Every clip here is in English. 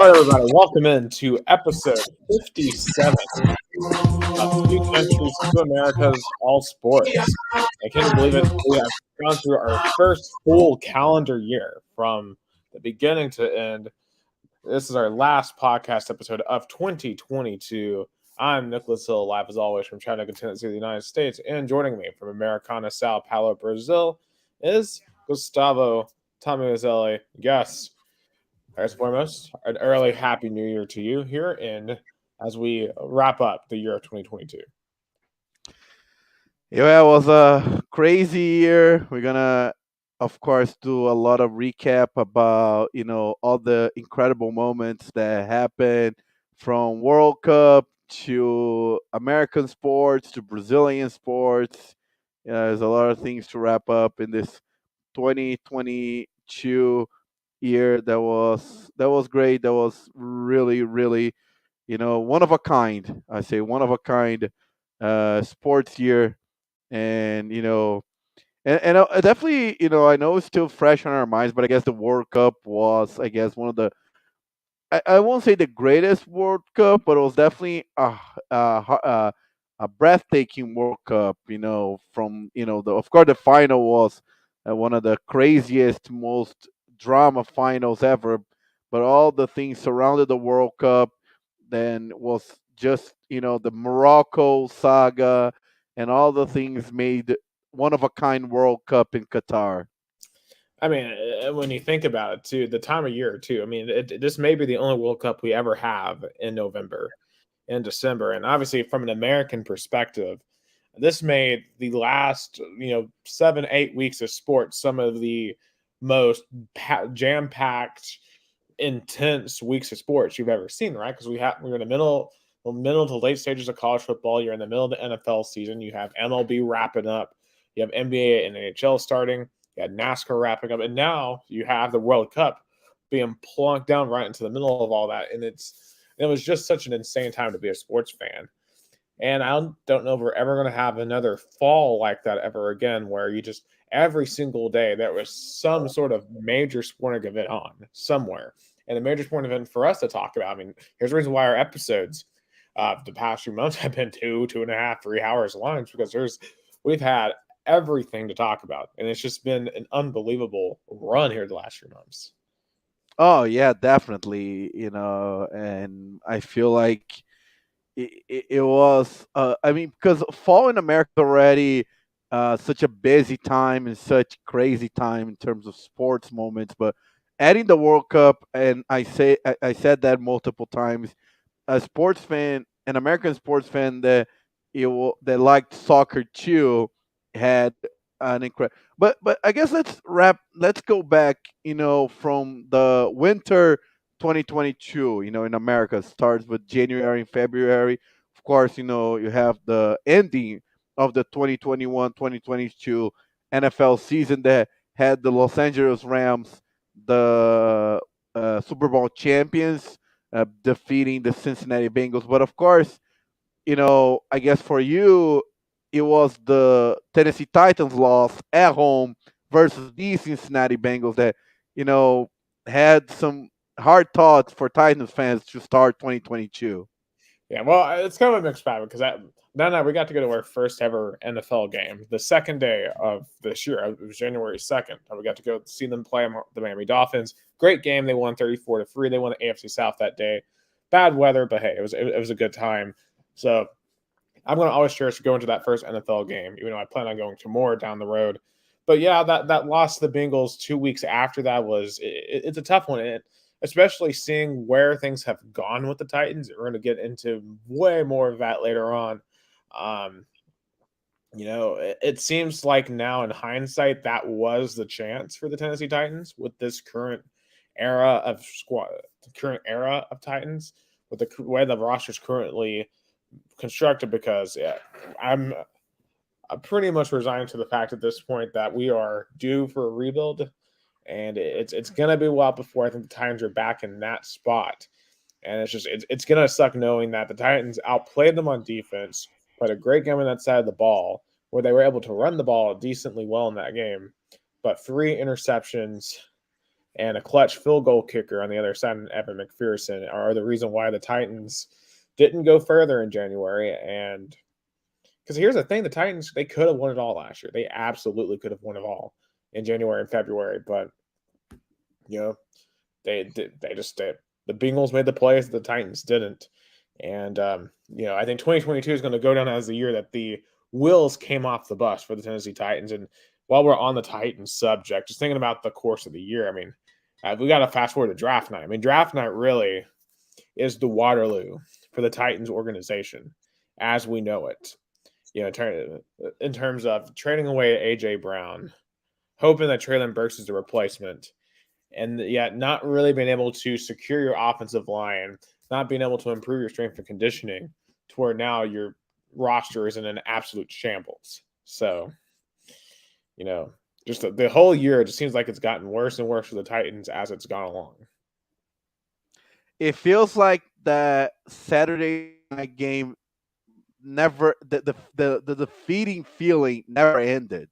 All right, everybody, welcome in to episode 57 of 2 Countries, 2 Americas, All Sports. Can you believe it? We have gone through our first full calendar year from the beginning to end. This is our last podcast episode of 2022. I'm Nicholas Hill, live as always from Chattanooga, Tennessee, the United States. And joining me from Americana, Sao Paulo, Brazil is Gustavo Tomazeli. Yes. First and foremost, an early Happy New Year to you here, and as we wrap up the year of 2022. Yeah, it was a crazy year. We're gonna, of course, do a lot of recap about all the incredible moments that happened from World Cup to American sports to Brazilian sports. There's a lot of things to wrap up in this 2022 year. That was great. That was really, really, one of a kind. I say one of a kind sports year, and definitely, I know it's still fresh on our minds, but I guess the World Cup was, I guess, one of the, I won't say the greatest World Cup, but it was definitely a breathtaking World Cup. From of course the final was one of the craziest, most drama finals ever, but all the things surrounded the World Cup then was just the Morocco saga and all the things made one of a kind World Cup in Qatar. I mean, when you think about it, too, the time of year, too. I mean, this may be the only World Cup we ever have in November and December, and obviously, from an American perspective, this made the last 7-8 weeks of sports some of the most jam-packed, intense weeks of sports you've ever seen, right? Because we're in the middle to late stages of college football. You're in the middle of the NFL season. You have MLB wrapping up. You have NBA and NHL starting. You had NASCAR wrapping up, and now you have the World Cup being plunked down right into the middle of all that. And it was just such an insane time to be a sports fan. And I don't know if we're ever going to have another fall like that ever again, where you just every single day there was some sort of major sporting event on somewhere. And a major sporting event for us to talk about. I mean, here's the reason why our episodes the past few months have been 2.5, 3 hours long, it's because we've had everything to talk about. And it's just been an unbelievable run here the last few months. Oh yeah, definitely. And I feel like it was. I mean, because fall in America is already such a busy time and such crazy time in terms of sports moments, but adding the World Cup, and I said that multiple times. A sports fan, an American sports fan that liked soccer too, had an incredible. But I guess Let's go back. From the winter 2022. In America starts with January and February. Of course, you have the ending of the 2021-2022 NFL season that had the Los Angeles Rams, the Super Bowl champions, defeating the Cincinnati Bengals. But of course, I guess for you, it was the Tennessee Titans loss at home versus the Cincinnati Bengals that, you know, had some hard thoughts for Titans fans to start 2022. Yeah, well, it's kind of a mixed bag because then we got to go to our first ever NFL game, the second day of this year. It was January 2nd. And we got to go see them play the Miami Dolphins. Great game. They won 34-3. They won the AFC South that day. Bad weather, but hey, it was a good time. So I'm going to always cherish going to that first NFL game, even though I plan on going to more down the road. But yeah, that loss to the Bengals 2 weeks after that it's a tough one. Especially seeing where things have gone with the Titans. We're going to get into way more of that later on. Um, it seems like now in hindsight, that was the chance for the Tennessee Titans with this current era of Titans, with the way the roster's currently constructed. Because yeah, I'm pretty much resigned to the fact at this point that we are due for a rebuild, and it's gonna be a while before I think the Titans are back in that spot. And it's gonna suck knowing that the Titans outplayed them on defense, played a great game on that side of the ball, where they were able to run the ball decently well in that game. But 3 interceptions and a clutch field goal kicker on the other side, Evan McPherson, are the reason why the Titans didn't go further in January. And because here's the thing, the Titans, they could have won it all last year. They absolutely could have won it all in January and February, but you know, the Bengals made the plays, the Titans didn't. And I think 2022 is going to go down as the year that the wheels came off the bus for the Tennessee Titans. And while we're on the Titans subject, just thinking about the course of the year, I mean, we got to fast forward to draft night. I mean, draft night really is the Waterloo for the Titans organization as we know it. In terms of trading away AJ Brown, hoping that Traylon Burks is the replacement, and yet not really being able to secure your offensive line, not being able to improve your strength and conditioning to where now your roster is in an absolute shambles. So, you know, just the whole year, it just seems like it's gotten worse and worse for the Titans as it's gone along. It feels like that Saturday night game never the defeating feeling never ended.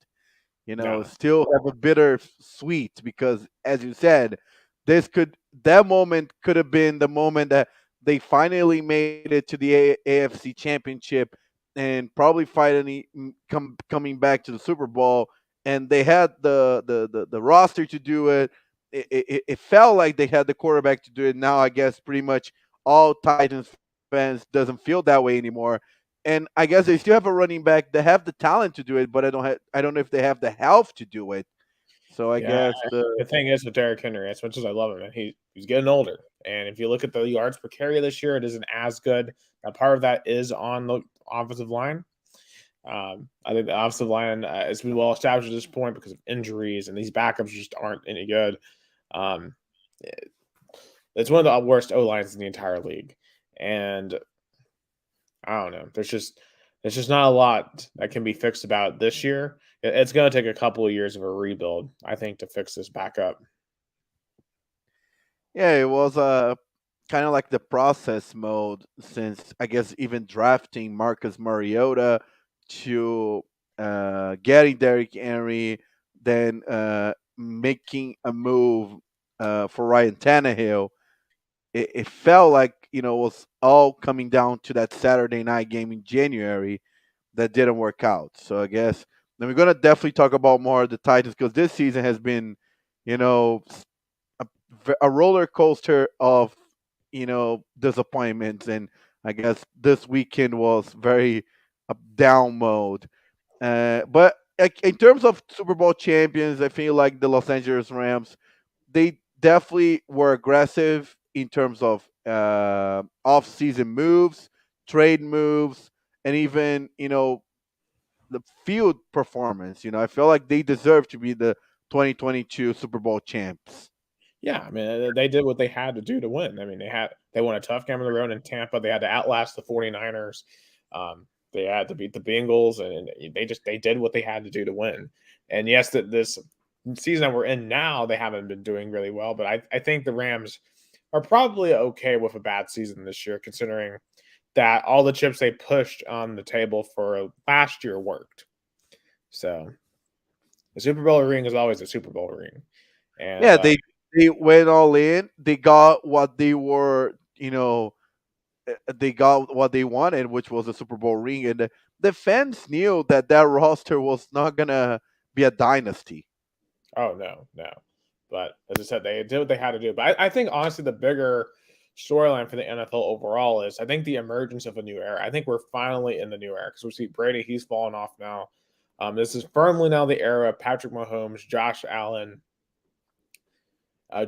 Yeah. Still have a bitter sweet because, as you said, that moment could have been the moment that they finally made it to the AFC Championship and probably finally coming back to the Super Bowl, and they had the roster to do it. It felt like they had the quarterback to do it. Now I guess pretty much all Titans fans doesn't feel that way anymore, and I guess they still have a running back that have the talent to do it, but I don't know if they have the health to do it. So I Yeah. guess The thing is with Derrick Henry, as much as I love him, he's getting older. And if you look at the yards per carry this year, it isn't as good. Now, part of that is on the offensive line. I think the offensive line has been well established at this point because of injuries, and these backups just aren't any good. Um, it's one of the worst O lines in the entire league, and I don't know. There's just not a lot that can be fixed about it this year. It's going to take a couple of years of a rebuild, I think, to fix this back up. yeah, it was kind of like the process mode since I guess even drafting Marcus Mariota to getting Derrick Henry, then making a move for Ryan Tannehill. It felt like it was all coming down to that Saturday night game in January that didn't work out. So I guess then we're gonna definitely talk about more of the Titans because this season has been, you know, a roller coaster of disappointments, and I guess this weekend was very down mode. But like, in terms of Super Bowl champions, I feel like the Los Angeles Rams, they definitely were aggressive in terms of off-season moves, trade moves, and even the field performance. I feel like they deserve to be the 2022 Super Bowl champs. Yeah, I mean, they did what they had to do to win. I mean, they won a tough game on the road in Tampa. They had to outlast the 49ers. They had to beat the Bengals, and they did what they had to do to win. And yes, that this season that we're in now, they haven't been doing really well, but I think the Rams are probably okay with a bad season this year, considering that all the chips they pushed on the table for last year worked. So the Super Bowl ring is always a Super Bowl ring, and Yeah, they went all in. They got what they were, they got what they wanted, which was a Super Bowl ring, and the fans knew that that roster was not gonna be a dynasty. oh no, no. But as I said, they did what they had to do. But I think honestly, the bigger storyline for the NFL overall is I think the emergence of a new era. I think we're finally in the new era because we see Brady; he's fallen off now. This is firmly now the era of Patrick Mahomes, Josh Allen,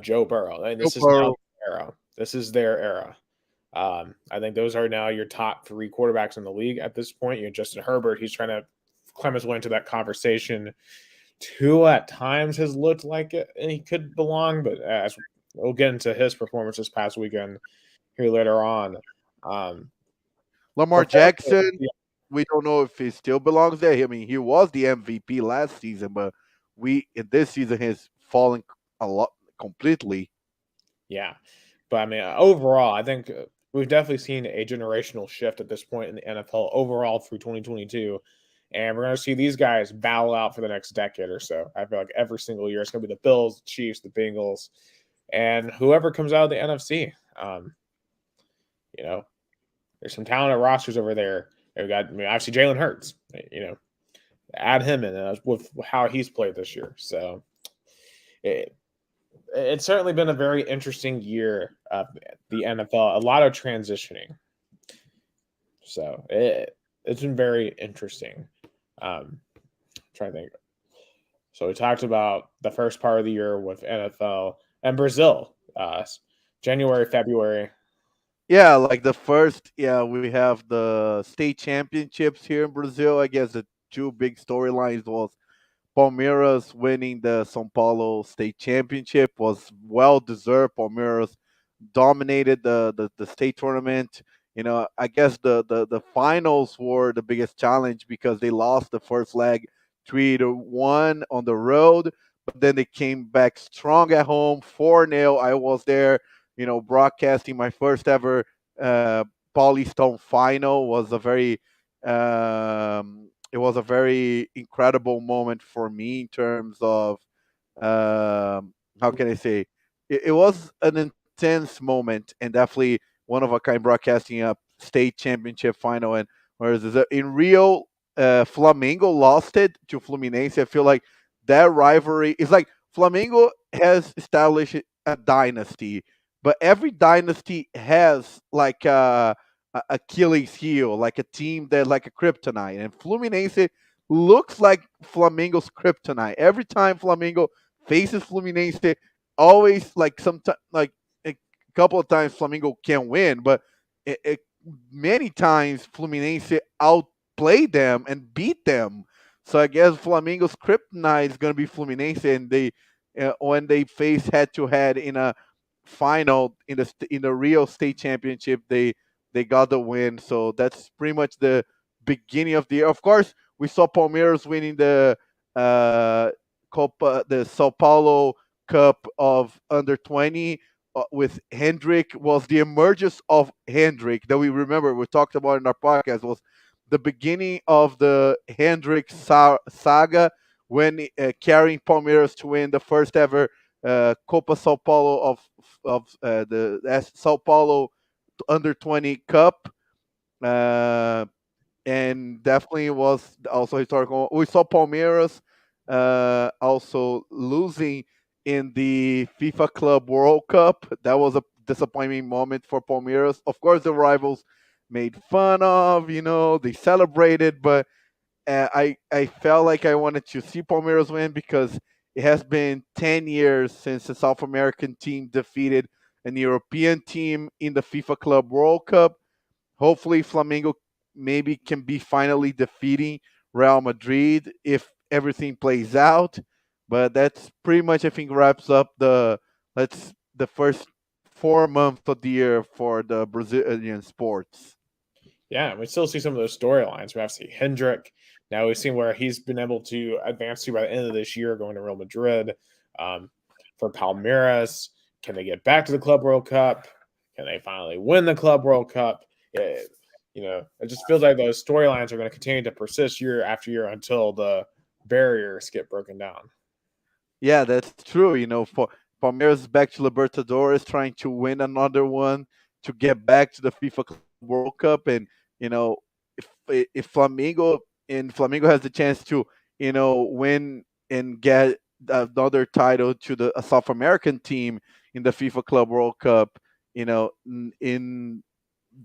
Joe Burrow, and Joe this is now Burrow. their era. This is their era. I think those are now your top three quarterbacks in the league at this point. Justin Herbert; he's trying to climb his way into that conversation. Tua at times has looked like it, and he could belong, but as we'll get into his performance this past weekend here later on. Um, Lamar performance, Jackson, we don't know if he still belongs there. I mean, he was the MVP last season, but we in this season has fallen a lot completely. yeah, but I mean, overall, I think we've definitely seen a generational shift at this point in the NFL overall through 2022. And we're going to see these guys battle out for the next decade or so. I feel like every single year it's going to be the Bills, the Chiefs, the Bengals, and whoever comes out of the NFC. You know, there's some talented rosters over there. We've got, I mean, obviously Jalen Hurts. You know, add him in with how he's played this year. So it, it's certainly been a very interesting year of the NFL. A lot of transitioning. So it's been very interesting. Trying to think. So we talked about the first part of the year with NFL and Brazil, January, February. Yeah, like the first, yeah, we have the state championships here in Brazil. I guess the two big storylines was Palmeiras winning the São Paulo state championship was well deserved. Palmeiras dominated the state tournament. You know, I guess the finals were the biggest challenge because they lost the first leg 3-1 on the road, but then they came back strong at home 4-0. I was there, you know, broadcasting my first ever uh, Paulistão final. Was a very it was a very incredible moment for me in terms of how can I say it was an intense moment and definitely one of a kind broadcasting a state championship final. And whereas in Rio, Flamengo lost it to Fluminense. I feel like that rivalry is like Flamengo has established a dynasty, but every dynasty has like a Achilles heel, like a team that like a kryptonite. And Fluminense looks like Flamengo's kryptonite. Every time Flamengo faces Fluminense, always like sometimes like a couple of times Flamengo can win, but it, many times Fluminense outplay them and beat them. So I guess Flamengo's kryptonite is going to be Fluminense, and they when they face head to head in a final in the Rio State Championship, they got the win. So that's pretty much the beginning of the year. Of course, we saw Palmeiras winning the uh, Copa, the Sao Paulo Cup of under 20 with Hendrick. Was the emergence of Hendrick that we remember we talked about in our podcast was the beginning of the Hendrick saga when carrying Palmeiras to win the first ever Copa Sao Paulo of the Sao Paulo under 20 cup. Uh, and definitely was also historical. We saw Palmeiras also losing in the FIFA Club World Cup. That was a disappointing moment for Palmeiras. Of course, the rivals made fun of, you know, they celebrated, but I felt like I wanted to see Palmeiras win because it has been 10 years since the South American team defeated an European team in the FIFA Club World Cup. Hopefully, Flamengo maybe can be finally defeating Real Madrid if everything plays out. But that's pretty much, I think, wraps up the first 4 months of the year for the Brazilian sports. Yeah, we still see some of those storylines. We have to see Hendrick. Now we've seen where he's been able to advance to by the end of this year, going to Real Madrid. Um, for Palmeiras, can they get back to the Club World Cup? Can they finally win the Club World Cup? It, it just feels like those storylines are going to continue to persist year after year until the barriers get broken down. Yeah, that's true. You know, for Palmeiras back to Libertadores, trying to win another one to get back to the FIFA Club World Cup, and you know, if Flamengo has the chance to win and get another title to the a South American team in the FIFA Club World Cup, in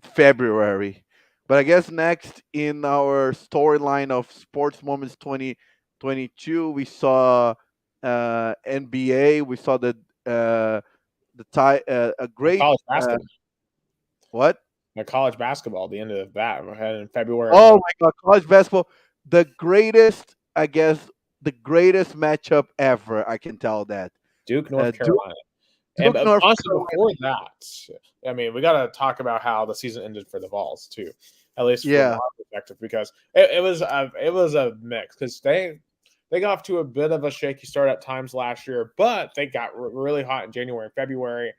February. But I guess next in our storyline of Sports Moments 2022, we saw NBA. We saw a great College basketball. what? College basketball, the end of that. We're heading in February. Oh my God, college basketball, the greatest, I guess, the greatest matchup ever. I can tell that. Duke, North Duke, Carolina. And Duke, North honestly, Carolina. before that, I mean, we got to talk about how the season ended for the Vols too, at least from Yeah, our perspective, because it was a mix because they got off to a bit of a shaky start at times last year, but they got really hot in January and February,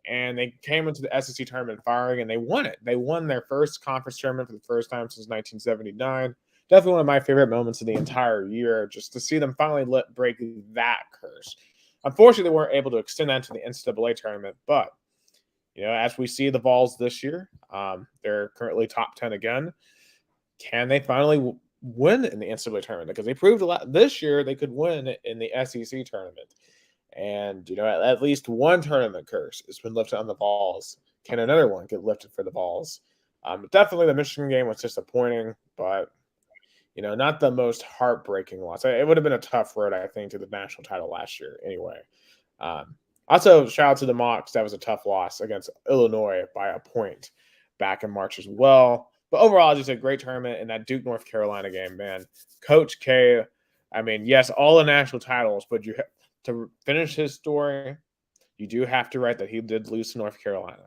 and they came into the SEC tournament firing, and they won it. They won their first conference tournament for the first time since 1979. definitely one of my favorite moments of the entire year, just to see them finally let break that curse. Unfortunately, they weren't able to extend that to the NCAA tournament, but as we see the Vols this year, they're currently top 10 again. Can they finally win in the NCAA tournament? Because they proved a lot this year they could win in the SEC tournament. And at least one tournament curse has been lifted on the Vols. Can another one get lifted for the Vols? Definitely, the Michigan game was disappointing, but not the most heartbreaking loss. It would have been a tough road, I think, to the national title last year. Anyway, also shout out to the Mocs. That was a tough loss against Illinois by a point back in March as well. But overall, just a great tournament. And that Duke North Carolina game, man. Coach K. I mean, yes, all the national titles, but to finish his story, you do have to write that he did lose to North Carolina.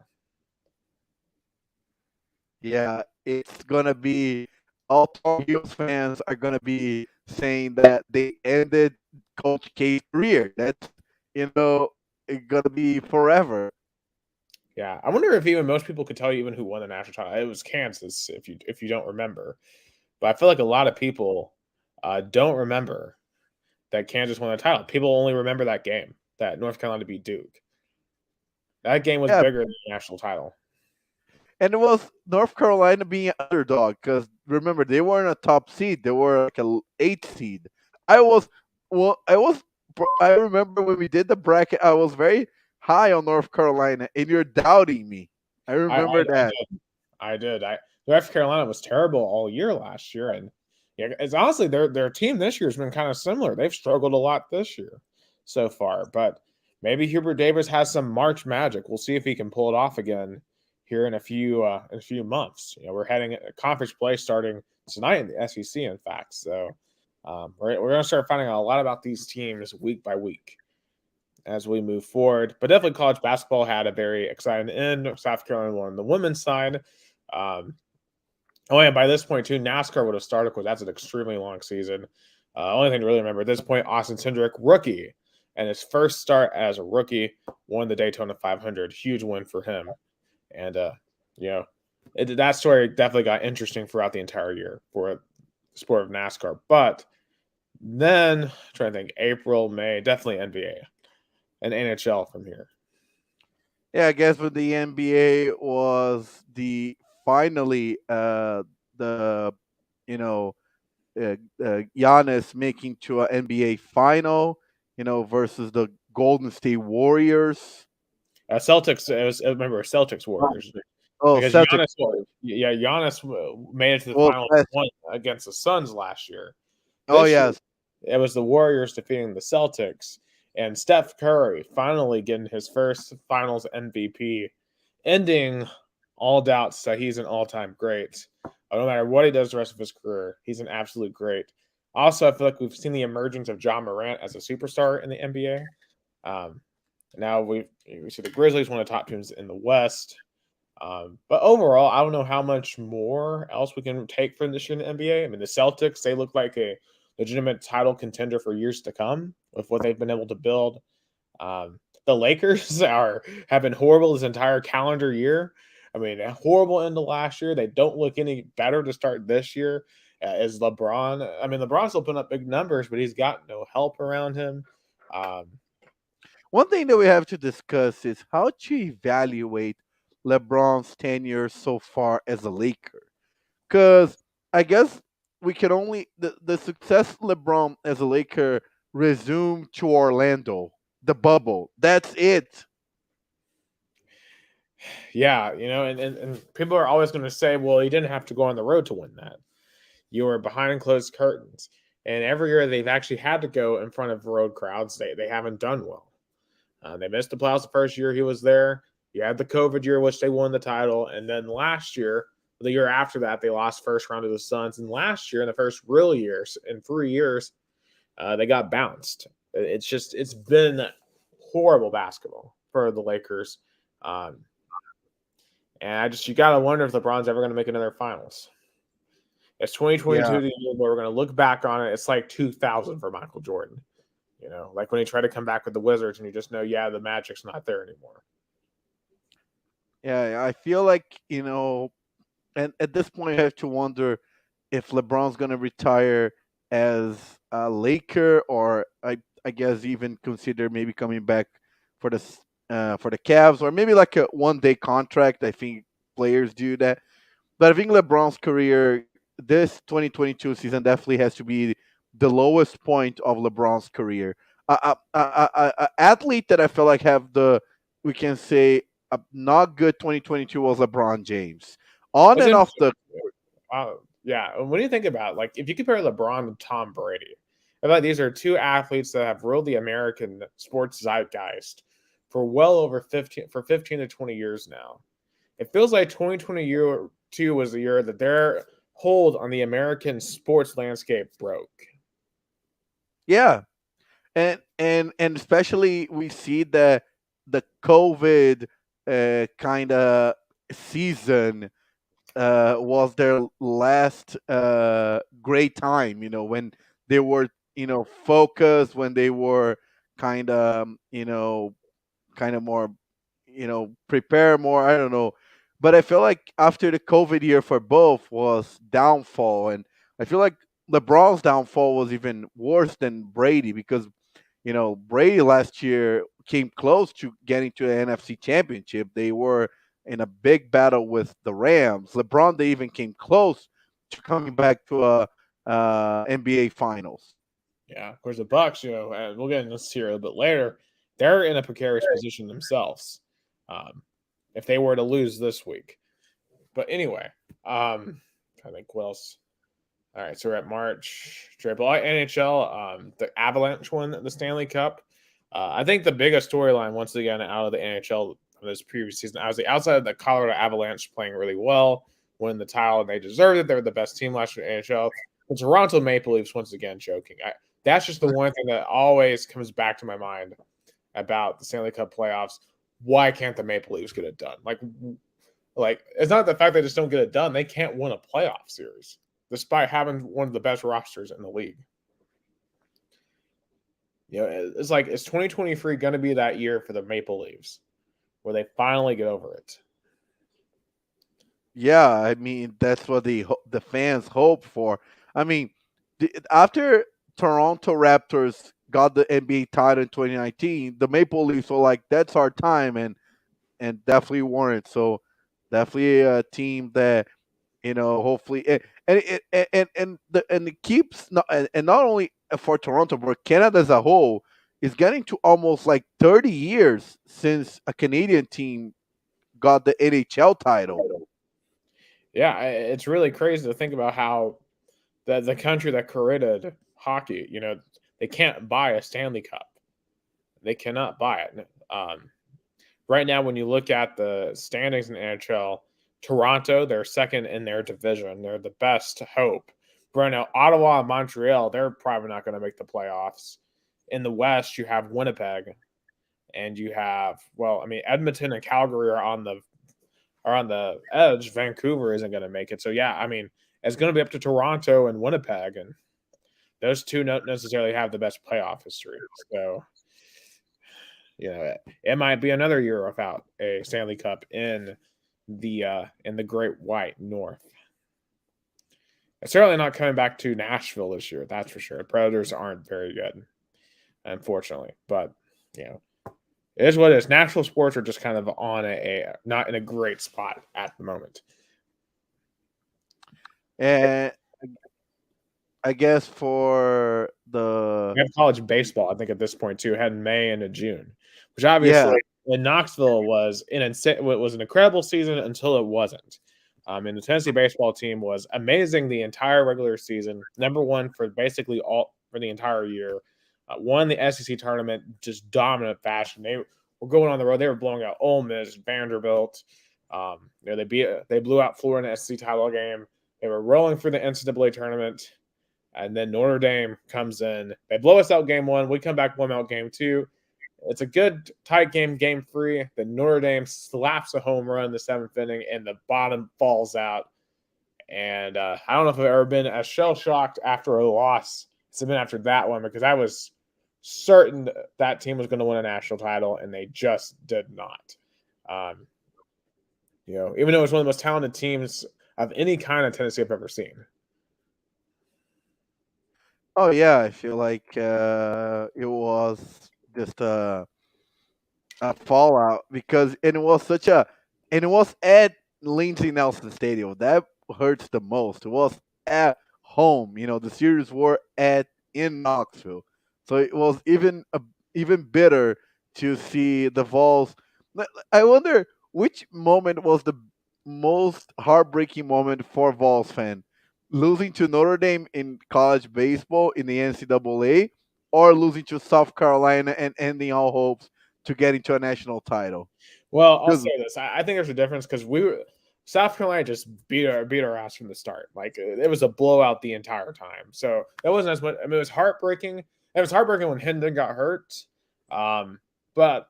Yeah, it's gonna be all Tar Heels fans are gonna be saying that they ended Coach K's career. That's it's gonna be forever. Yeah, I wonder if even most people could tell you even who won the national title. It was Kansas, if you don't remember. But I feel like a lot of people don't remember that Kansas won the title. People only remember that game that North Carolina beat Duke. That game was Yeah, bigger than the national title. and it was North Carolina being an underdog because remember they weren't a top seed; they were like a eighth seed. I was well, I remember when we did the bracket, I was very high on North Carolina, and you're doubting me. I I, I, remember I that. did. I did. North Carolina was terrible all year last year, and yeah, it's honestly their team this year has been kind of similar. They've struggled a lot this year so far, but maybe Hubert Davis has some March magic. We'll see if he can pull it off again here in a few months. We're heading at conference play starting tonight in the SEC, in fact. So we're going to start finding out a lot about these teams week by week as we move forward. But definitely, college basketball had a very exciting end. South Carolina won on the women's side. Um, Oh, yeah, by this point, too, NASCAR would have started because that's an extremely long season. Only thing to really remember at this point, Austin Cindric, rookie, and his first start as a rookie, won the Daytona 500. Huge win for him. And, you know, that story definitely got interesting throughout the entire year for the sport of NASCAR. But then, trying to think, April, May, definitely NBA and NHL from here. Yeah, I guess with the NBA was the finally the you know Giannis making to an NBA final, versus the Golden State Warriors. Celtics, remember, Celtics Warriors. Oh, Because Celtics. Giannis made it to the Well, finals yes. one against the Suns last year. Oh This year, yes. it was the Warriors defeating the Celtics, and Steph Curry finally getting his first Finals MVP, ending all doubts that he's an all-time great. No matter what he does the rest of his career, he's an absolute great. Also, I feel like we've seen the emergence of John Morant as a superstar in the NBA. Um, Now we see the Grizzlies, one of the top teams in the West. But overall, I don't know how much more else we can take from this year in the NBA. I mean, the Celtics, they look like a legitimate title contender for years to come with what they've been able to build. The Lakers have been horrible this entire calendar year. I mean, a horrible end of last year. They don't look any better to start this year. Is LeBron? I mean, LeBron's still putting up big numbers, but he's got no help around him. Um, One thing that we have to discuss is how to evaluate LeBron's tenure so far as a Laker. Because I guess we can only the success LeBron as a Laker resumed to Orlando, the bubble. That's it. Yeah, and people are always going to say, well, he didn't have to go on the road to win that. You were behind closed curtains. And every year they've actually had to go in front of road crowds. They haven't done well. They missed the playoffs the first year he was there. You had the COVID year, which they won the title. And then last year, the year after that, they lost first round to the Suns. And last year, in the first real years, in 3 years, they got bounced. It's been horrible basketball for the Lakers. Um, and you got to wonder if LeBron's ever going to make another finals. It's 2022, Yeah. the year where we're going to look back on it. It's like 2000 for Michael Jordan. Like when he tried to come back with the Wizards and you just know, yeah, the magic's not there anymore. Yeah, I feel like, and at this point, I have to wonder if LeBron's gonna retire as a Laker, or I guess even consider maybe coming back for for the Cavs, or maybe like a 1 day contract. I think players do that, but I think LeBron's career, this 2022 season, definitely has to be the lowest point of LeBron's career. A athlete that I feel like have the, we can say, a not good 2022 was LeBron James. On It's and off interesting. the, Yeah. And when you think about, like, if you compare LeBron to Tom Brady, I feel like these are two athletes that have ruled the American sports zeitgeist for well over 15 to 20 years now. It feels like 2022 was the year that their hold on the American sports landscape broke. yeah, and especially we see that the COVID kind of season was their last great time. When they were focused, when they were kind of more prepare more. I don't know, but I feel like after the COVID year for both was downfall, and I feel like LeBron's downfall was even worse than Brady, because Brady last year came close to getting to the NFC Championship. They were in a big battle with the Rams. LeBron, they even came close to coming back to a NBA Finals. Yeah, of course, the Bucks, and we'll get into this here a little bit later. They're in a precarious position themselves, um, if they were to lose this week. But anyway, I think what else. All right, so we're at March. Triple NHL, the Avalanche won the Stanley Cup. I think the biggest storyline, once again, out of the NHL from this previous season, I was the outside of the Colorado Avalanche playing really well, winning the title, and they deserved it. They were the best team last year in the NHL. The Toronto Maple Leafs, once again, choking. That's just the one thing that always comes back to my mind about the Stanley Cup playoffs. Why can't the Maple Leafs get it done? Like it's not the fact they just don't get it done. They can't win a playoff series despite having one of the best rosters in the league. It's like, is 2023 going to be that year for the Maple Leafs where they finally get over it? Yeah, I mean that's what the fans hope for. I mean, after Toronto Raptors got the NBA title in 2019, the Maple Leafs were like, "That's our time," and definitely weren't. So definitely a team that hopefully, and it keeps not, and not only for Toronto but Canada as a whole is getting to almost like 30 years since a Canadian team got the NHL title. Yeah, it's really crazy to think about how the country that created hockey, they can't buy a Stanley Cup. They cannot buy it. Right now, when you look at the standings in the NHL, Toronto, they're second in their division. They're the best hope. Right now, Ottawa and Montreal, they're probably not going to make the playoffs. In the West, you have Winnipeg, and you have, well, I mean, Edmonton and Calgary are on the edge. Vancouver isn't going to make it. So yeah, I mean, it's going to be up to Toronto and Winnipeg, and those two don't necessarily have the best playoff history. So it might be another year without a Stanley Cup in the Great White North. It's certainly not coming back to Nashville this year, that's for sure. Predators aren't very good, unfortunately. But you know, it is what it is. Nashville sports are just kind of on a not in a great spot at the moment. And I guess for the, We have college baseball, I think, at this point too, had in May and in June, which yeah, obviously in Knoxville was an incredible season until it wasn't. And the Tennessee baseball team was amazing the entire regular season, number one for basically all for the entire year. Won the SEC tournament just dominant fashion. They were going on the road. They were blowing out Ole Miss, Vanderbilt. They blew out Florida in the SEC title game. They were rolling through the NCAA tournament. And then Notre Dame comes in. They blow us out game one. We come back, blow them out game two. It's a good tight game, game three. Then Notre Dame slaps a home run in the seventh inning, and the bottom falls out. And I don't know if I've ever been as shell shocked after a loss. It's been after that one, because I was certain that team was going to win a national title, and they just did not. Um, even though it was one of the most talented teams of any kind of Tennessee I've ever seen. Oh yeah, I feel like it was just a fallout because and it was such a and it was at Lindsey Nelson Stadium that hurts the most. It was at home, the series were at in Knoxville, so it was even bitter to see the Vols. I wonder which moment was the most heartbreaking moment for Vols fan, losing to Notre Dame in college baseball in the NCAA, or losing to South Carolina and ending all hopes to get into a national title. Well, I'll Because say this: I think there's a difference because we were South Carolina just beat our ass from the start. Like it was a blowout the entire time. So that wasn't as much. I mean, it was heartbreaking. It was heartbreaking when Hendon got hurt. Um, but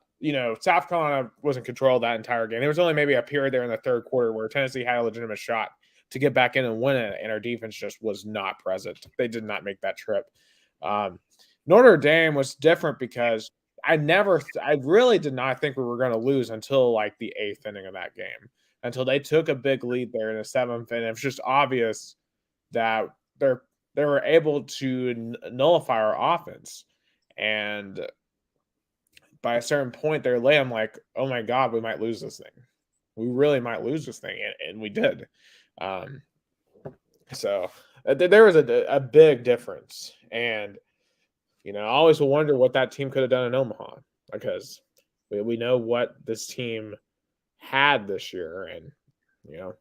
South Carolina was in control of that entire game. There was only maybe a period there in the third quarter where Tennessee had a legitimate shot to get back in and win it, and our defense just was not present. They did not make that trip. Um, Notre Dame was different because I really did not think we were going to lose until like the eighth inning of that game, until they took a big lead there in the seventh, and it was just obvious that they're they were able to nullify our offense, and by a certain point, they're late. I'm like, oh my god, we might lose this thing. We really might lose this thing, and we did. Um, so there was a big difference, and I always wonder what that team could have done in Omaha because we know what this team had this year, and you know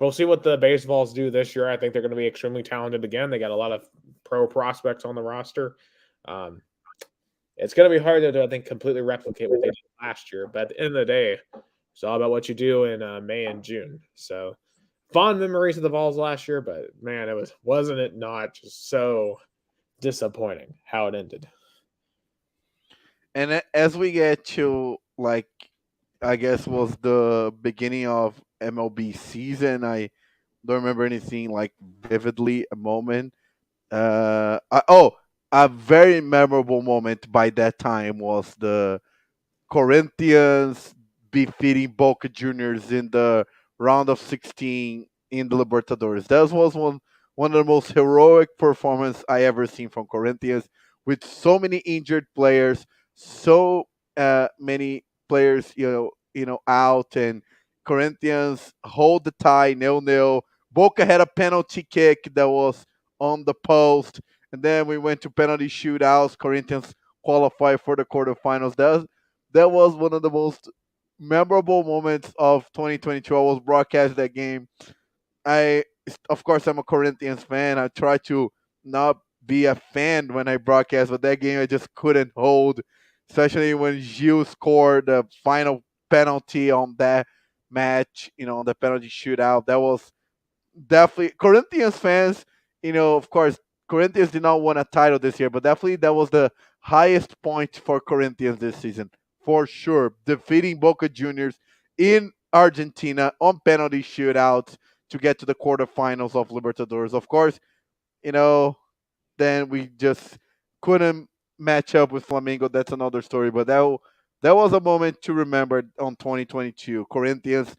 we'll see what the baseballs do this year. I think they're going to be extremely talented again. They got a lot of pro prospects on the roster. Um, it's going to be hard to I think completely replicate what they did last year, but at the end of the day, it's all about what you do in May and June. So fond memories of the Vols last year, but man, wasn't it not just so disappointing how it ended. and as we get to like, I guess was the beginning of MLB season. I don't remember anything like vividly a moment. A very memorable moment by that time was the Corinthians defeating Boca Juniors in the round of 16 in the Libertadores. That was one of the most heroic performances I ever seen from Corinthians, with so many injured players, so many players, out, and Corinthians hold the tie, 0-0. Boca had a penalty kick that was on the post, and then we went to penalty shootouts. Corinthians qualified for the quarterfinals. That was one of the most memorable moments of 2022. I was broadcasting that game. I, of course, I'm a Corinthians fan. I try to not be a fan when I broadcast, but that game I just couldn't hold, especially when Gil scored the final penalty on that match, on the penalty shootout. That was definitely Corinthians fans. Of course, Corinthians did not win a title this year, but definitely that was the highest point for Corinthians this season for sure. Defeating Boca Juniors in Argentina on penalty shootouts to get to the quarterfinals of Libertadores. Of course, you know, then we just couldn't match up with Flamengo. That's another story, but that was a moment to remember on 2022. Corinthians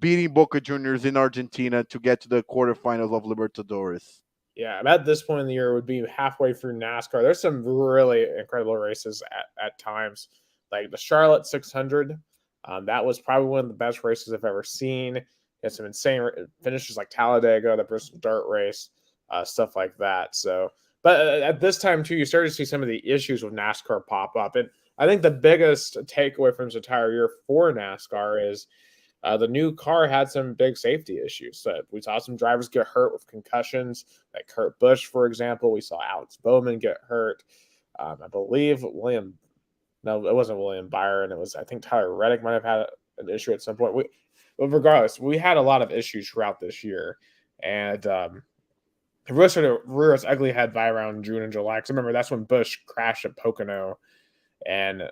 beating Boca Juniors in Argentina to get to the quarterfinals of Libertadores. Yeah, about this point in the year, it would be halfway through NASCAR. There's some really incredible races at times, like the Charlotte 600. That was probably one of the best races I've ever seen. Had some insane finishes like Talladega, the Bristol Dirt Race, stuff like that. So, but at this time too, you started to see some of the issues with NASCAR pop up, and I think the biggest takeaway from this entire year for NASCAR is the new car had some big safety issues. So we saw some drivers get hurt with concussions, like Kurt Busch, for example. We saw Alex Bowman get hurt. I believe no, it wasn't William Byron. It was, I think Tyler Reddick might have had an issue at some point. But regardless, we had a lot of issues throughout this year. And it really started to rear its ugly head by around June and July. Because remember, that's when Bush crashed at Pocono. And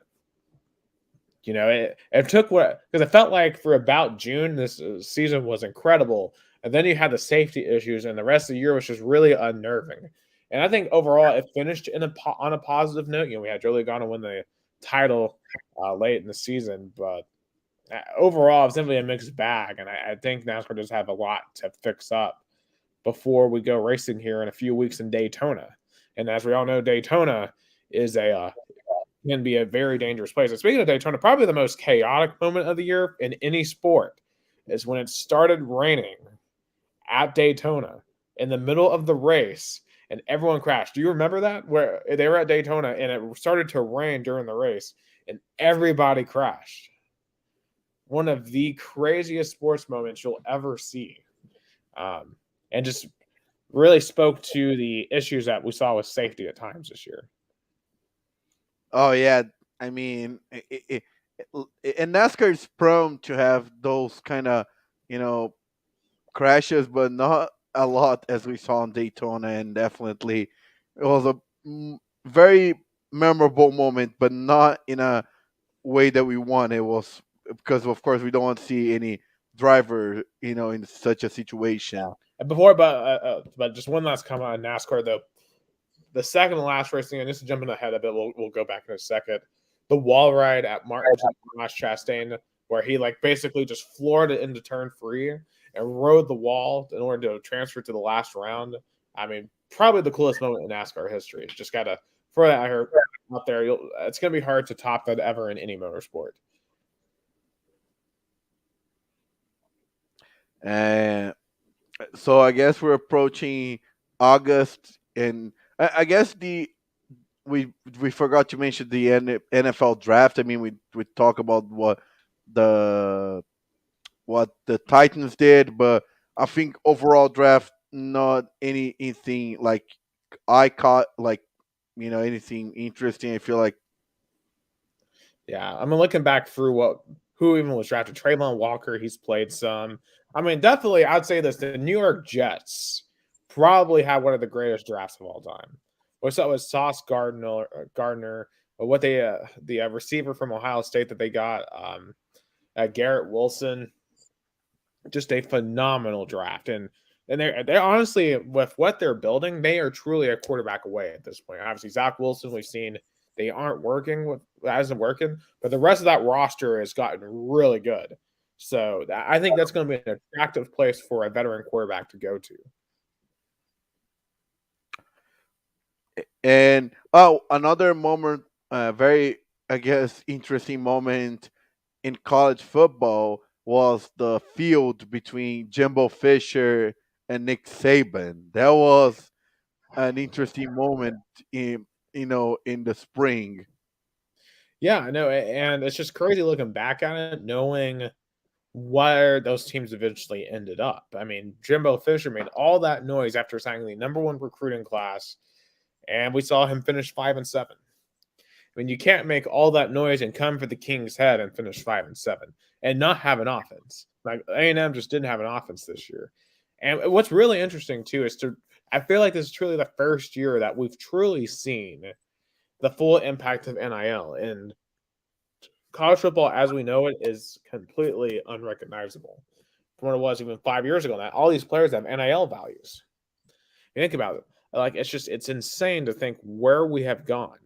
it took what because it felt like for about June this season was incredible, and then you had the safety issues, and the rest of the year was just really unnerving. And I think overall it finished on a positive note. We had Joey Logano win the title late in the season, but overall it's simply a mixed bag, and I think NASCAR does have a lot to fix up before we go racing here in a few weeks in Daytona. And as we all know, Daytona is a can be a very dangerous place. And speaking of Daytona, probably the most chaotic moment of the year in any sport is when it started raining at Daytona in the middle of the race and everyone crashed. Do you remember that? Where they were at Daytona and it started to rain during the race and everybody crashed. One of the craziest sports moments you'll ever see. Um, and just really spoke to the issues that we saw with safety at times this year. Oh yeah, I mean, and NASCAR is prone to have those kind of you know crashes, but not a lot as we saw in Daytona, and definitely it was a very memorable moment, but not in a way that we want. It was because, of course, we don't want to see any driver, in such a situation. And before, but just one last comment on NASCAR though. The second to last racing, and this is jumping ahead a bit. We'll go back in a second. The wall ride at Martin Chastain, where he like basically just floored it into turn free and rode the wall in order to transfer to the last round. I mean, probably the coolest moment in NASCAR history. Just gotta throw that out there. It's gonna be hard to top that ever in any motorsport. And so I guess we're approaching August, and I guess we we forgot to mention the NFL draft. I mean, we talk about the what the Titans did, but I think overall draft not anything like I caught like anything interesting. I feel like Yeah, I mean, looking back through who even was drafted, Traylon Walker, he's played some. I mean, definitely, I'd say this: the New York Jets probably had one of the greatest drafts of all time. What's that was Sauce Gardner, but what they the receiver from Ohio State that they got, Garrett Wilson, just a phenomenal draft, and they're honestly with what they're building, they are truly a quarterback away at this point. Obviously, Zach Wilson, we've seen they aren't working with that isn't working, but the rest of that roster has gotten really good. So I think that's going to be an attractive place for a veteran quarterback to go to. and another moment, very I guess interesting moment in college football was the field between Jimbo Fisher and Nick Saban. That was an interesting moment in the spring. Yeah, I know, and it's just crazy looking back at it, knowing where those teams eventually ended up. I mean, Jimbo Fisher made all that noise after signing the number one recruiting class, and we saw him finish 5-7. I mean, you can't make all that noise and come for the King's head and finish 5-7 and not have an offense. Like A&M just didn't have an offense this year. And what's really interesting too is I feel like this is truly the first year that we've truly seen the full impact of NIL. And college football, as we know it, is completely unrecognizable from what it was even 5 years ago. Now, all these players have NIL values. You think about it, like it's insane to think where we have gone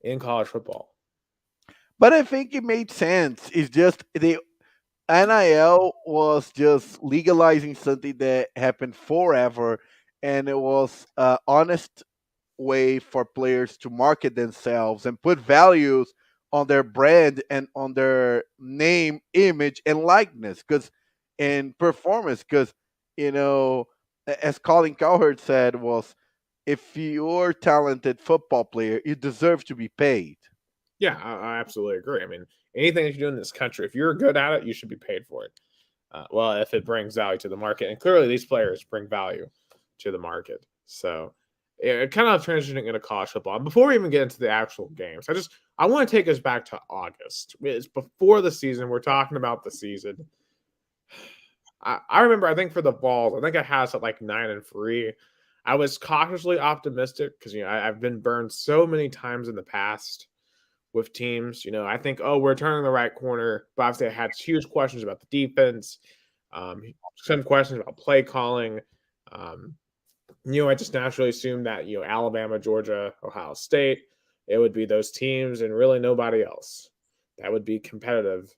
in college football. But I think it made sense. It's just the NIL was just legalizing something that happened forever, and it was honest way for players to market themselves and put values on their brand and on their name, image, and likeness, because in performance, because you know, as Colin Cowherd said, was if you're a talented football player, you deserve to be paid. Yeah, I absolutely agree. I mean, anything that you do in this country, if you're good at it, you should be paid for it. Well, if it brings value to the market, and clearly these players bring value to the market. So, kind of transitioning into college football. And before we even get into the actual games, I want to take us back to August. It's before the season. We're talking about the season. I remember. I think for the Vols, I think I had us at like 9-3. I was cautiously optimistic because I've been burned so many times in the past with teams. I think, oh, we're turning the right corner. But obviously, I had huge questions about the defense, some questions about play calling. Um, I just naturally assumed that, Alabama, Georgia, Ohio State, it would be those teams and really nobody else that would be competitive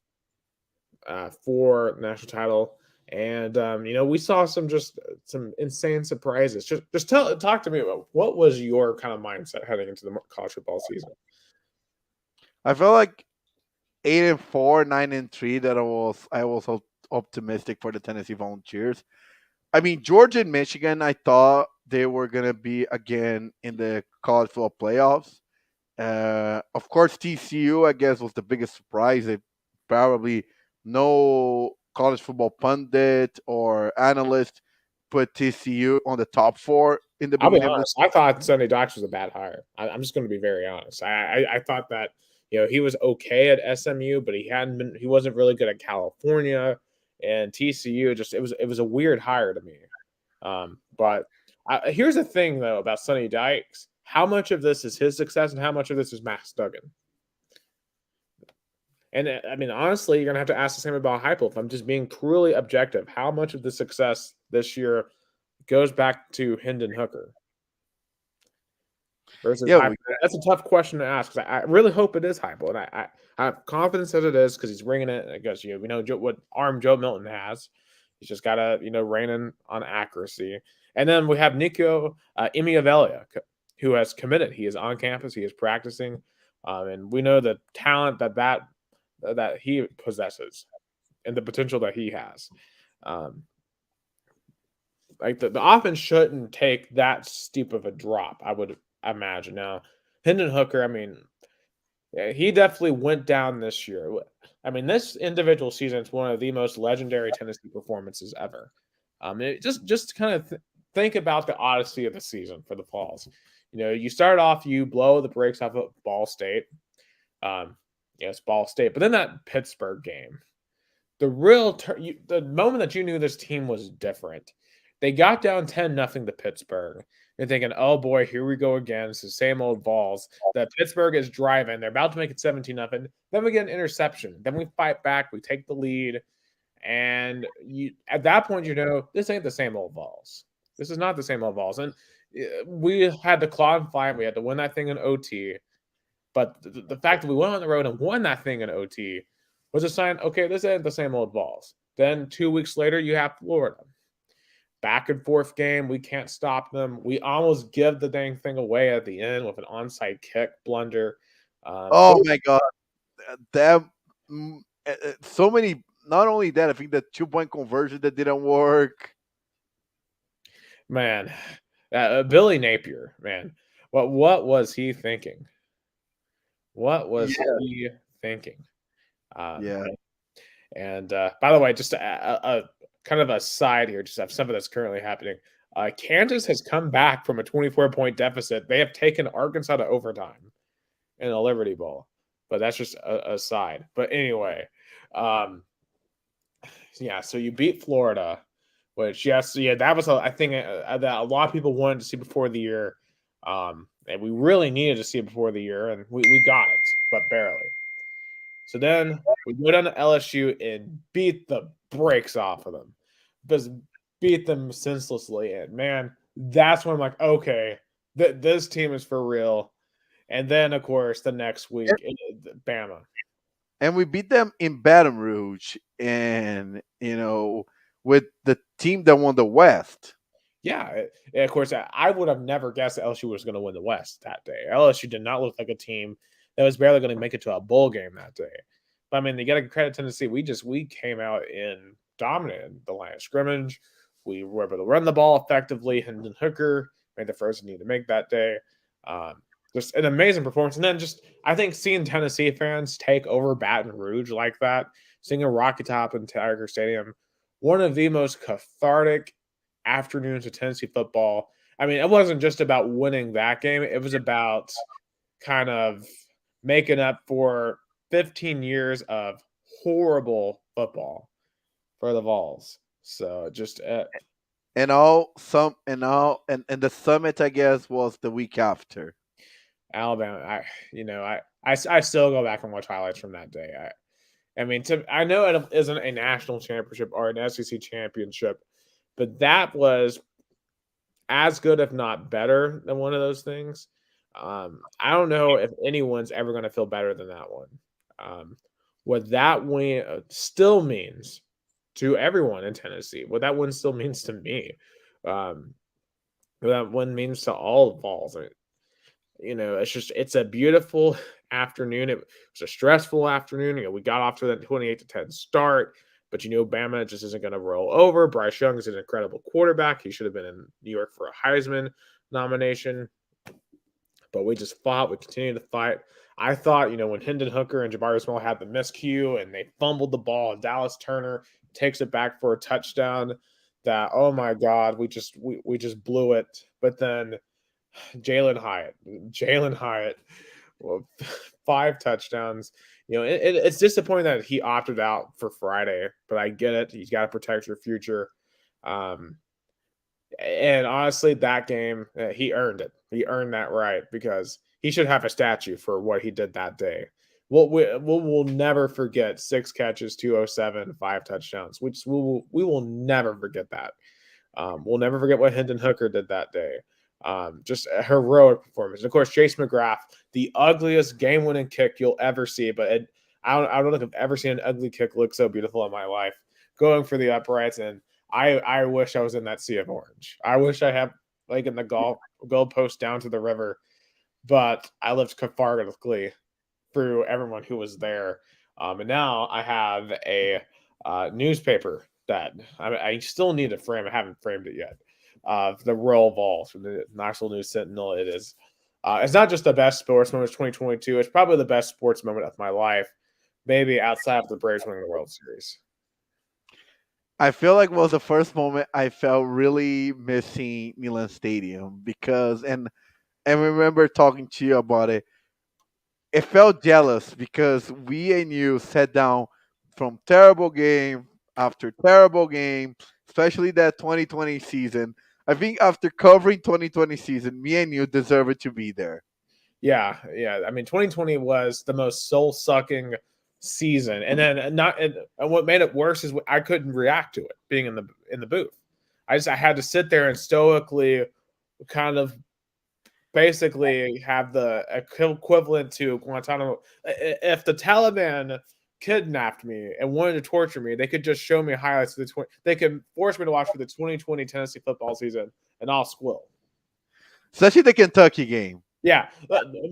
for national title. And we saw some insane surprises. Just talk to me about what was your kind of mindset heading into the college football season. I felt like 8-4, 9-3 that I was optimistic for the Tennessee Volunteers. I mean, Georgia and Michigan, I thought they were gonna be again in the college football playoffs. Of course, TCU, I guess, was the biggest surprise. They probably no college football pundit or analyst put TCU on the top four in the I'll be beginning of the honest. I thought Sonny Dykes was a bad hire. I'm just going to be very honest. I thought that he was okay at SMU, but he wasn't really good at California and TCU. Just it was a weird hire to me. But here's the thing though about Sonny Dykes. How much of this is his success and how much of this is Max Duggan? And I mean, honestly, you're gonna have to ask the same about Heupel. If I'm just being truly objective, how much of the success this year goes back to Hendon Hooker versus yeah, Heupel? That's a tough question to ask because I really hope it is Heupel, and I have confidence that it is because he's bringing it. I guess we know what arm Joe Milton has. He's just got to rein in on accuracy. And then we have Nico Imiavelia, who has committed. He is on campus. He is practicing, and we know the talent that he possesses and the potential that he has. Um, like the offense shouldn't take that steep of a drop, I would imagine. Now, Hendon Hooker, I mean, yeah, he definitely went down this year. I mean, this individual season is one of the most legendary Tennessee performances ever. Just kind of think about the odyssey of the season for the Vols. You start off, you blow the brakes off of Ball State. Yes, Ball State, but then that Pittsburgh game, the moment that you knew this team was different. They got down 10-0 to Pittsburgh. You're thinking, oh boy, here we go again. It's the same old Vols. That Pittsburgh is driving. They're about to make it 17-0. Then we get an interception. Then we fight back. We take the lead. And at that point, this ain't the same old Vols. This is not the same old Vols. And we had to claw and fight. We had to win that thing in OT. But the fact that we went on the road and won that thing in OT was a sign, okay, this ain't the same old Vols. Then 2 weeks later, you have Florida. Back and forth game. We can't stop them. We almost give the dang thing away at the end with an onside kick blunder. Oh my God, that so many. Not only that, I think the 2-point conversion that didn't work. Man, Billy Napier, man, what was he thinking? What was Yeah, he thinking? Um, yeah. and by the way, just a kind of a side here, just have something that's currently happening. Kansas has come back from a 24-point deficit. They have taken Arkansas to overtime in the Liberty Bowl, but that's just a side. But anyway, um, yeah. So you beat Florida, which yes, yeah, that was I think that a lot of people wanted to see before the year, and we really needed to see it before the year, and we got it, but barely. So then we go down to LSU and beat the brakes off of them. Just beat them senselessly. And man, that's when I'm like, okay, this team is for real. And then, of course, the next week, Bama. And we beat them in Baton Rouge, and with the team that won the West. Yeah, and of course, I would have never guessed that LSU was going to win the West that day. LSU did not look like a team that was barely going to make it to a bowl game that day. But I mean, they got to credit Tennessee. We came out and dominated the line of scrimmage. We were able to run the ball effectively. Hendon Hooker made the first need to make that day. Just an amazing performance. And then I think seeing Tennessee fans take over Baton Rouge like that, seeing a Rocky Top in Tiger Stadium, one of the most cathartic afternoons of Tennessee football. I mean, it wasn't just about winning that game. It was about kind of making up for 15 years of horrible football for the Vols. So just And the summit, I guess, was the week after. Alabama. I still go back and watch highlights from that day. I mean, I know it isn't a national championship or an SEC championship, but that was as good, if not better, than one of those things. I don't know if anyone's ever going to feel better than that one. What that win still means to everyone in Tennessee. What that win still means to me. Um, what that win means to all Vols. It's a beautiful afternoon. It was a stressful afternoon. We got off to that 28-10 start, but Bama just isn't going to roll over. Bryce Young is an incredible quarterback. He should have been in New York for a Heisman nomination, but we just fought. We continued to fight. I thought, when Hendon Hooker and Jabari Small had the miscue and they fumbled the ball, and Dallas Turner takes it back for a touchdown, that, oh my God, we just blew it. But then Jalen Hyatt, well, 5 touchdowns. It's disappointing that he opted out for Friday, but I get it. He's got to protect your future. Um, and honestly, that game, he earned it. He earned that right because he should have a statue for what he did that day. We'll never forget 6 catches, 207, 5 touchdowns. We will never forget that. We'll never forget what Hendon Hooker did that day. Just a heroic performance. And of course, Chase McGrath, the ugliest game-winning kick you'll ever see. But I don't think I've ever seen an ugly kick look so beautiful in my life. Going for the uprights, and I wish I was in that sea of orange. I wish I had like in the goal post down to the river, but I lived cathartically through everyone who was there. And now I have a newspaper that I still need to frame. I haven't framed it yet. The Royal Vols from the Knoxville News Sentinel. It's not just the best sports moment of 2022. It's probably the best sports moment of my life, maybe outside of the Braves winning the World Series. I feel like was the first moment I felt really missing Milan Stadium because and I remember talking to you about it. It felt jealous because we and you sat down from terrible game after terrible game, especially that 2020 season. I think after covering 2020 season, me and you deserve to be there. Yeah. I mean, 2020 was the most soul sucking season, and then and what made it worse is I couldn't react to it being in the booth. I had to sit there and stoically kind of basically have the equivalent to Guantanamo. If the Taliban kidnapped me and wanted to torture me, they could just show me highlights of they could force me to watch for the 2020 Tennessee football season, and I'll squill. Especially the Kentucky game. Yeah,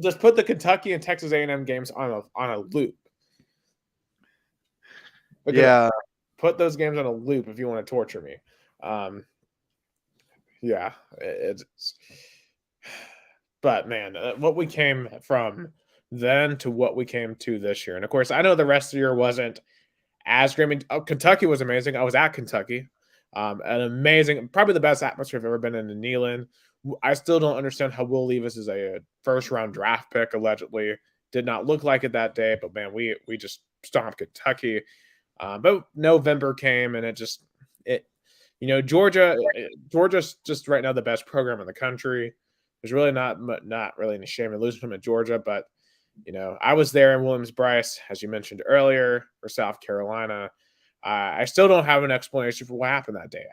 just put the Kentucky and Texas A&M games on a loop. Yeah, Put those games on a loop if you want to torture me. Yeah, it's. But man, what we came from then to what we came to this year, and of course, I know the rest of the year wasn't as great. I mean, Kentucky was amazing. I was at Kentucky, an amazing, probably the best atmosphere I've ever been in Neyland. I still don't understand how Will Levis is a first round draft pick. Allegedly, did not look like it that day, but man, we just stomped Kentucky. But November came, and Georgia's just right now the best program in the country. There's really not really any shame in losing them at Georgia, but I was there in Williams-Brice, as you mentioned earlier, for South Carolina. I still don't have an explanation for what happened that day.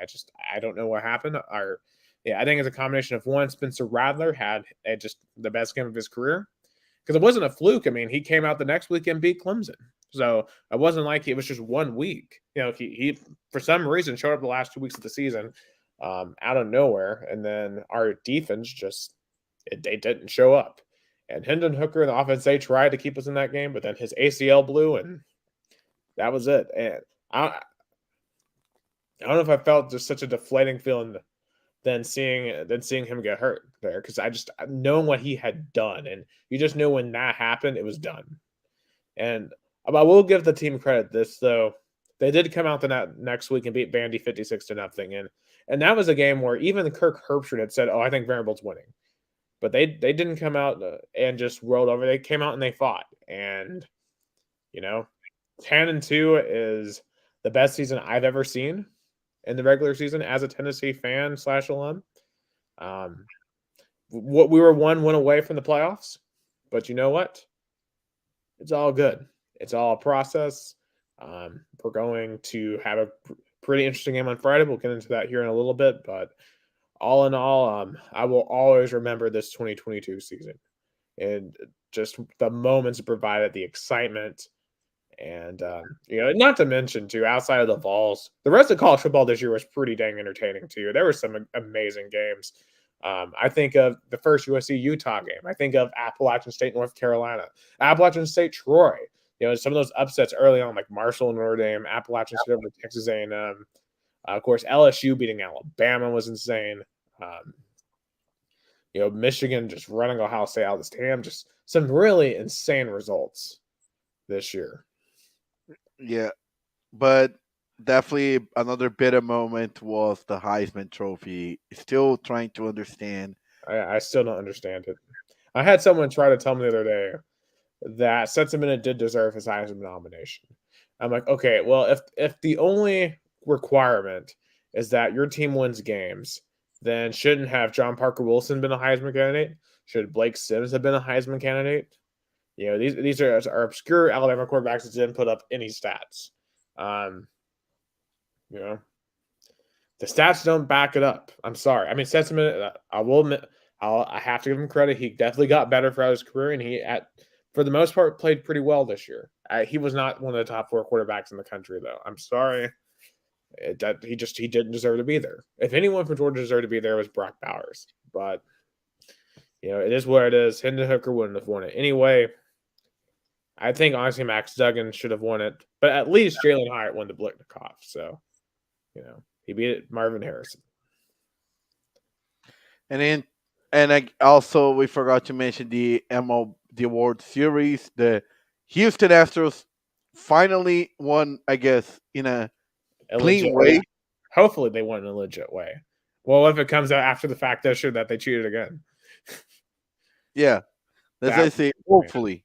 I don't know what happened. I think it's a combination of one, Spencer Rattler had just the best game of his career because it wasn't a fluke. I mean, he came out the next week and beat Clemson. So it wasn't like it was just 1 week. He for some reason showed up the last 2 weeks of the season out of nowhere, and then our defense they didn't show up. And Hendon Hooker and the offense, they tried to keep us in that game, but then his ACL blew, and that was it. And I don't know if I felt just such a deflating feeling than seeing him get hurt there, because I just knowing what he had done, and you just knew when that happened, it was done. And I will give the team credit this though. They did come out the next week and beat Vandy 56-0, and that was a game where even Kirk Herbstreit had said, "Oh, I think Vanderbilt's winning," but they didn't come out and just rolled over. They came out and they fought, and 10-2 is the best season I've ever seen in the regular season as a Tennessee fan / alum. What we were 1 win away from the playoffs, but you know what? It's all good. It's all a process. We're going to have a pretty interesting game on Friday. We'll get into that here in a little bit, but all in all, I will always remember this 2022 season and just the moments it provided, the excitement, And not to mention too, outside of the Vols, the rest of college football this year was pretty dang entertaining too. There were some amazing games. I think of the first USC Utah game. I think of Appalachian State North Carolina, Appalachian State Troy. Some of those upsets early on, like Marshall and Notre Dame, Appalachian State over Texas A&M. Of course, LSU beating Alabama was insane. Um, Michigan just running Ohio State out of the stadium. Just some really insane results this year. Yeah, but definitely another bitter moment was the Heisman Trophy. Still trying to understand. I still don't understand it. I had someone try to tell me the other day that Sentiment did deserve his Heisman nomination. I'm like, okay, well, if the only requirement is that your team wins games, then shouldn't have John Parker Wilson been a Heisman candidate? Should Blake Sims have been a Heisman candidate? These are obscure Alabama quarterbacks that didn't put up any stats. Um, you know, the stats don't back it up. I'm sorry. I mean, Sentiment, I will admit, I have to give him credit. He definitely got better throughout his career, and for the most part, played pretty well this year. He was not one of the top 4 quarterbacks in the country, though. I'm sorry. He didn't deserve to be there. If anyone from Georgia deserved to be there, it was Brock Bowers. But it is what it is. Hendon Hooker wouldn't have won it anyway. I think honestly Max Duggan should have won it, but at least Jalen Hyatt won the Blitnikoff. So he beat Marvin Harrison. Also we forgot to mention the MLB World Series. The Houston Astros finally won, I guess, in a clean way. Hopefully they won in a legit way. Well, if it comes out after the fact, they're sure that they cheated again. Yeah, as I say, hopefully.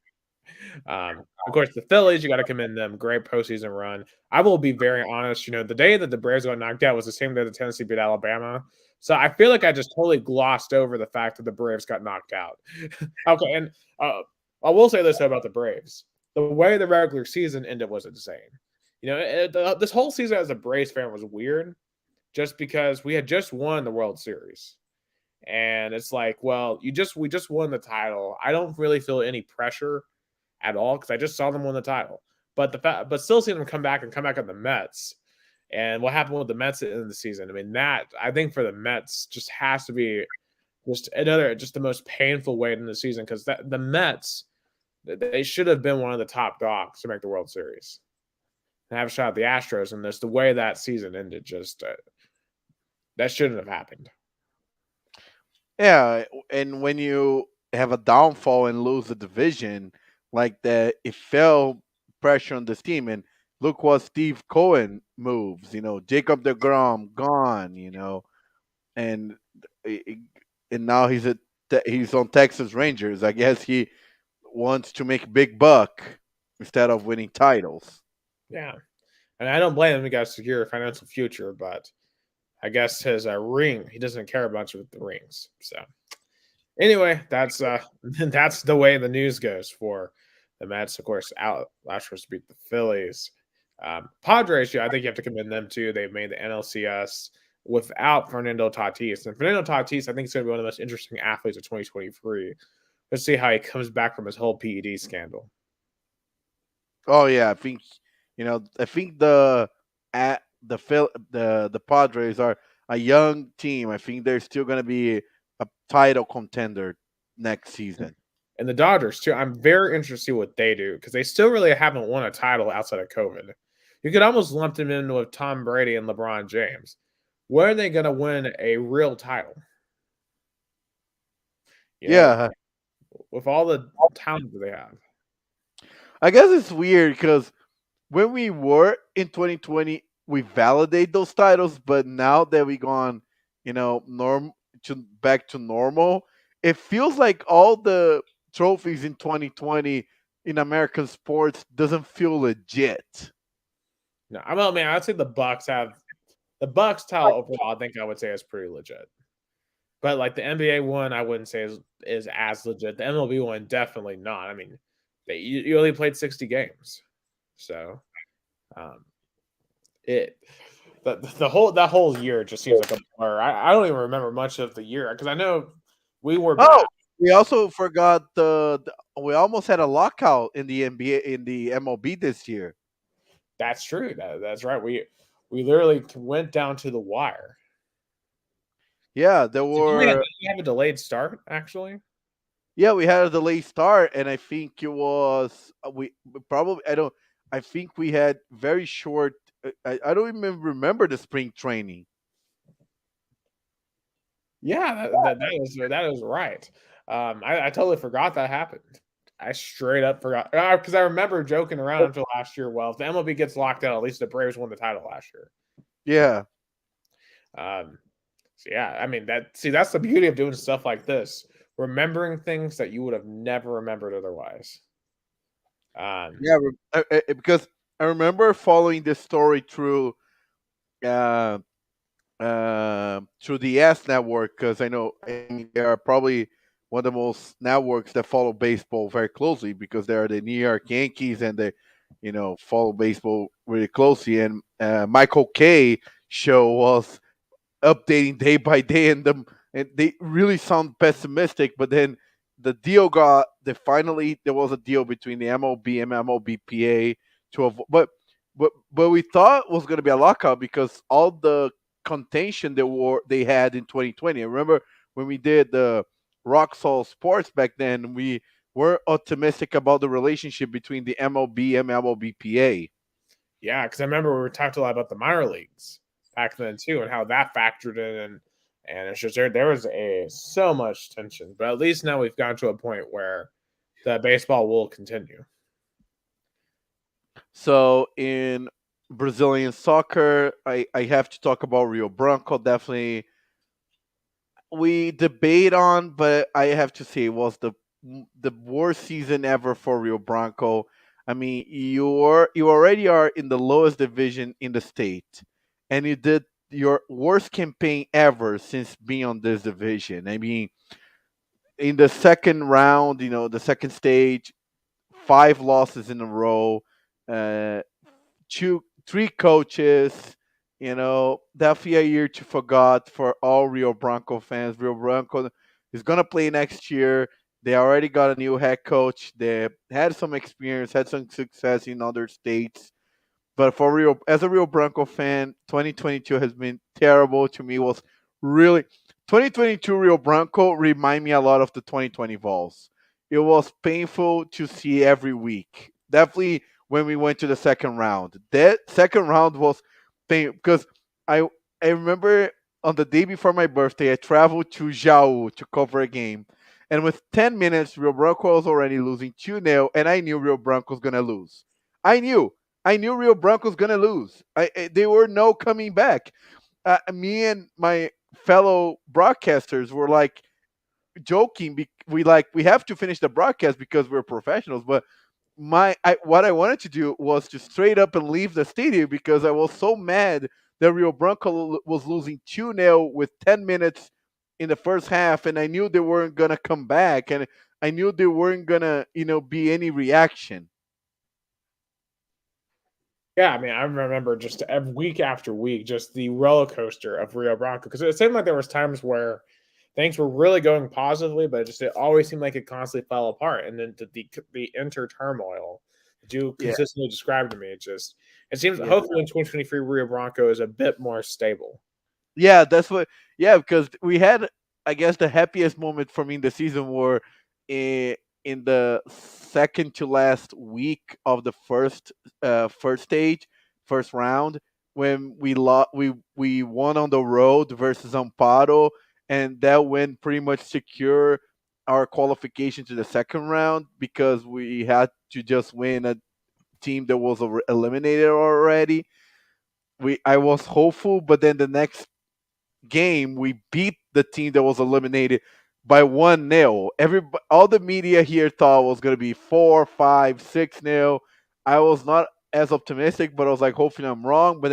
Of course, the Phillies, you got to commend them. Great postseason run. I will be very honest. The day that the Braves got knocked out was the same day that Tennessee beat Alabama. So I feel like I just totally glossed over the fact that the Braves got knocked out. Okay, and I will say this about the Braves: the way the regular season ended was insane. This whole season as a Braves fan was weird, just because we had just won the World Series. And it's like, well, we just won the title. I don't really feel any pressure at all because I just saw them win the title. But still seeing them come back on the Mets, and what happened with the Mets at the end of the season. I mean, that I think for the Mets just has to be just the most painful way in the season, because the Mets, they should have been one of the top dogs to make the World Series and have a shot at the Astros. And just the way that season ended, just that shouldn't have happened. Yeah, and when you have a downfall and lose the division like that, it fell pressure on this team. And look what Steve Cohen moves. Jacob DeGrom gone. And and now he's on Texas Rangers. I guess he wants to make big buck instead of winning titles. Yeah, and I don't blame him. He got a secure financial future, but I guess his ring, he doesn't care much with the rings. So anyway, that's that's the way the news goes for the Mets. Of course, Astros beat the Phillies. Padres, I think you have to commend them too. They've made the NLCS without Fernando Tatis. And Fernando Tatis, I think, is going to be one of the most interesting athletes of 2023. Let's see how he comes back from his whole PED scandal. Oh yeah, I think the Padres are a young team. I think they're still going to be a title contender next season. And the Dodgers too. I'm very interested to see what they do, because they still really haven't won a title outside of COVID. You could almost lump them in with Tom Brady and LeBron James. When are they going to win a real title? With all the talent that they have. I guess it's weird because when we were in 2020, we validate those titles, but now that we gone, back to normal, it feels like all the trophies in 2020 in American sports doesn't feel legit. No, I'd say the Bucks title overall. I think I would say is pretty legit. But like the NBA one, I wouldn't say is as legit. The MLB one, definitely not. I mean, you only played 60 games, so that whole year just seems like a blur. I don't even remember much of the year, because I know we were we also forgot we almost had a lockout in the NBA in the MLB this year. That's true. That's right. We literally went down to the wire. Yeah, there So were. didn't we have a delayed start actually? Yeah, we had a delayed start, and I think it was we probably I don't. I think we had very short. I don't even remember the spring training. Yeah, that is right. I totally forgot that happened. I straight up forgot because I remember joking around until last year. Well, if the MLB gets locked out, at least the Braves won the title last year. Yeah. Um, so yeah, I mean that's the beauty of doing stuff like this, remembering things that you would have never remembered otherwise. Um, Yeah, because I remember following this story uh, through the S network because I mean, they are probably one of the most networks that follow baseball very closely because they are the New York Yankees and they, follow baseball really closely. And Michael K show was updating day by day, and they really sound pessimistic. But then finally there was a deal between the MLB and MLBPA but we thought was going to be a lockout because all the contention they had in 2020. I remember when we did the Roxall Sports back then, we were optimistic about the relationship between the MLB and MLBPA. yeah, because I remember we talked a lot about the minor leagues back then too, and how that factored in, and it's just there was a so much tension, but at least now we've gotten to a point where the baseball will continue. So in Brazilian soccer, I have to talk about Rio Branco. Definitely, we debate on, but I have to say it was the worst season ever for Rio Branco. I mean, you already are in the lowest division in the state, and you did your worst campaign ever since being on this division. I mean, in the second round, the second stage, five losses in a row. Uh, three coaches. Definitely a year to forgot for all Rio Bronco fans. Rio Bronco is gonna play next year. They already got a new head coach. They had some experience, had some success in other states. But as a Rio Bronco fan, 2022 has been terrible to me. It was really 2022 Rio Bronco remind me a lot of the 2020 Vols. It was painful to see every week. Definitely when we went to the second round. That second round was painful because I I remember on the day before my birthday, I traveled to Jau to cover a game. And with 10 minutes, Rio Branco was already losing 2-0, and I knew Rio Branco was going to lose. I knew. I knew Rio Branco's gonna lose. They were no coming back. Me and my fellow broadcasters were like joking. We have to finish the broadcast because we're professionals. But what I wanted to do was to straight up and leave the stadium because I was so mad that Rio Branco was losing 2-0 with 10 minutes in the first half, and I knew they weren't gonna come back, and I knew they weren't gonna be any reaction. Yeah, I mean, I remember just every week after week, just the roller coaster of Rio Bronco because it seemed like there was times where things were really going positively, but it always seemed like it constantly fell apart. And then the inter turmoil that you Yeah, consistently described to me, it seems yeah. hopefully in 2023 Rio Bronco is a bit more stable. Yeah, that's what. Yeah, because we had, I guess, the happiest moment for me in the season were in the second to last week of the first stage, first round, when we won on the road versus Amparo, and that win pretty much secure our qualification to the second round because we had to just win a team that was eliminated already. I was hopeful, but then the next game, we beat the team that was eliminated by 1-0. All the media here thought was going to be 4, 5, 6-0. I was not as optimistic, but I was like, hopefully I'm wrong.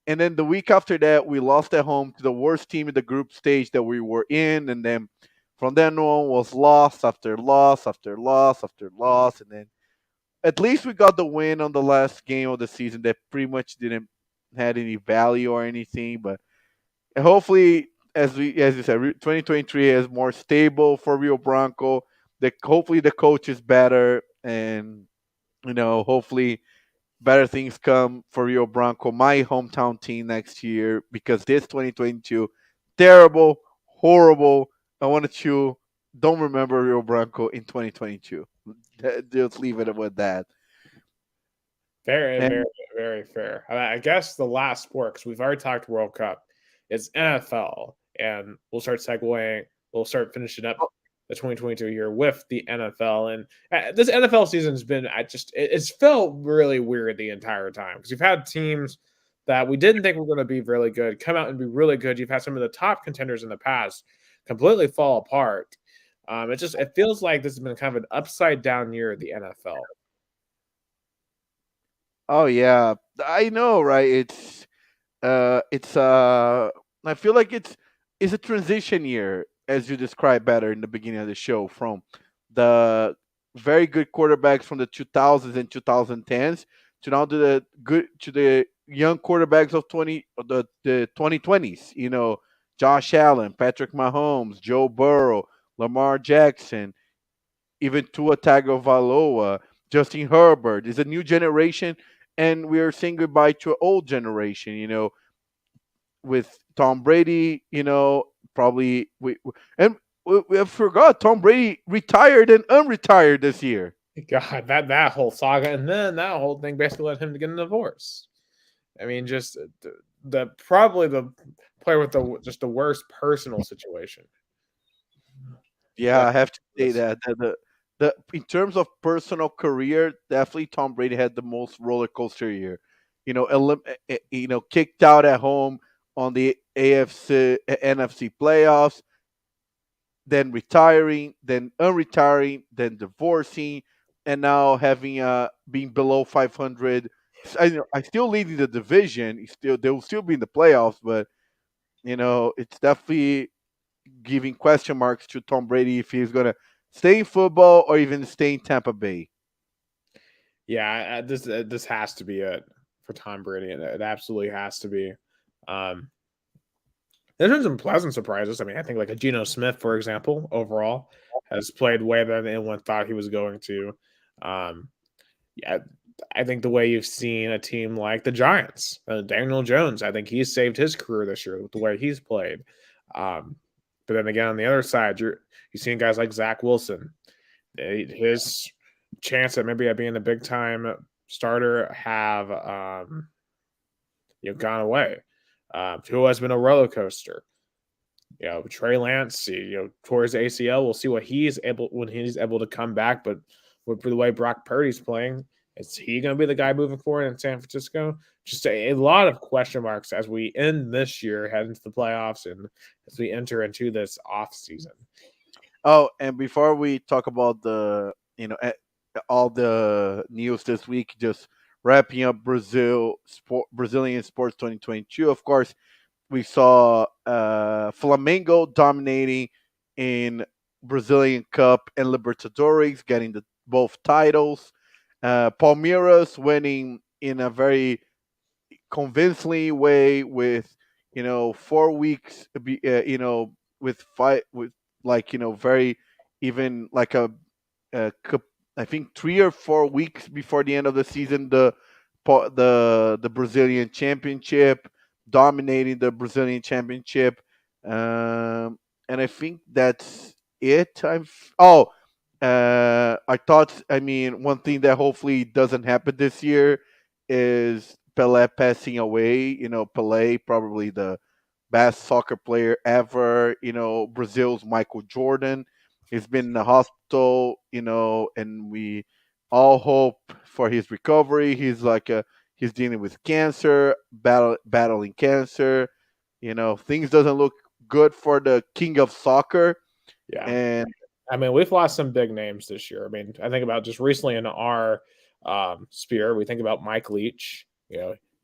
And then the week after that, we lost at home to the worst team in the group stage that we were in. And then from then on was loss after loss after loss after loss. And then at least we got the win on the last game of the season that pretty much didn't had any value or anything. But hopefully as you said, 2023 is more stable for Rio Branco. Hopefully the coach is better, and hopefully better things come for Rio Branco, my hometown team next year, because this 2022 terrible, horrible. I wanted to don't remember Rio Branco in 2022. Just leave it with that. Very, very, And very fair. I guess the last sport, because we've already talked World Cup, is NFL, and we'll start segueing. We'll start finishing up the 2022 year with the NFL, and this NFL season's been. It's felt really weird the entire time because you've had teams that we didn't think were going to be really good come out and be really good. You've had some of the top contenders in the past completely fall apart. It feels like this has been kind of an upside down year of the NFL. oh yeah, I know, right? It's I feel like it's a transition year, as you described better in the beginning of the show, from the very good quarterbacks from the 2000s and 2010s to now to the young quarterbacks of 2020s. Josh Allen, Patrick Mahomes, Joe Burrow, Lamar Jackson, even Tua Tagovailoa, Justin Herbert. Is a new generation, and we are saying goodbye to an old generation. With Tom Brady, probably we have forgot Tom Brady retired and unretired this year. God, that whole saga, and then that whole thing basically led him to get a divorce. I mean, just the probably the player with the worst personal situation. Yeah, But I have to say that the in terms of personal career, definitely Tom Brady had the most roller coaster year. Kicked out at home on the AFC NFC playoffs, then retiring, then unretiring, then divorcing, and now having being below 500. I still leading the division. They will still be in the playoffs, but it's definitely giving question marks to Tom Brady if he's gonna stay in football or even stay in Tampa Bay. yeah, this has to be it for Tom Brady. It absolutely has to be. Um, there's been some pleasant surprises. I mean, I think like a Geno Smith, for example, overall has played way better than anyone thought he was going to. Um, yeah, I think the way you've seen a team like the Giants, Daniel Jones, I think he's saved his career this year with the way he's played. Um, but then again, on the other side, you've seen guys like Zach Wilson. His chance at maybe being a big time starter have gone away. Who has been a roller coaster. Trey Lance, towards ACL. We'll see what he's able when he's able to come back. But for the way Brock Purdy's playing, is he going to be the guy moving forward in San Francisco? Just a lot of question marks as we end this year, head into the playoffs, and as we enter into this off season. Oh, and before we talk about all the news this week, just wrapping up Brazilian sports 2022. Of course, we saw Flamengo dominating in Brazilian Cup and Libertadores, getting both titles. Palmeiras winning in a very convincingly way with 4 weeks, with five with like very even like I think 3 or 4 weeks before the end of the season, the Brazilian Championship, dominating the Brazilian Championship, and I think that's it. I thought. I mean, one thing that hopefully doesn't happen this year is Pelé passing away. Pelé, probably the best soccer player ever. Brazil's Michael Jordan. He's been in the hospital, and we all hope for his recovery. He's dealing with cancer, battling cancer. Things doesn't look good for the king of soccer. Yeah. And I mean, we've lost some big names this year. I mean, I think about just recently in our sphere, we think about Mike Leach,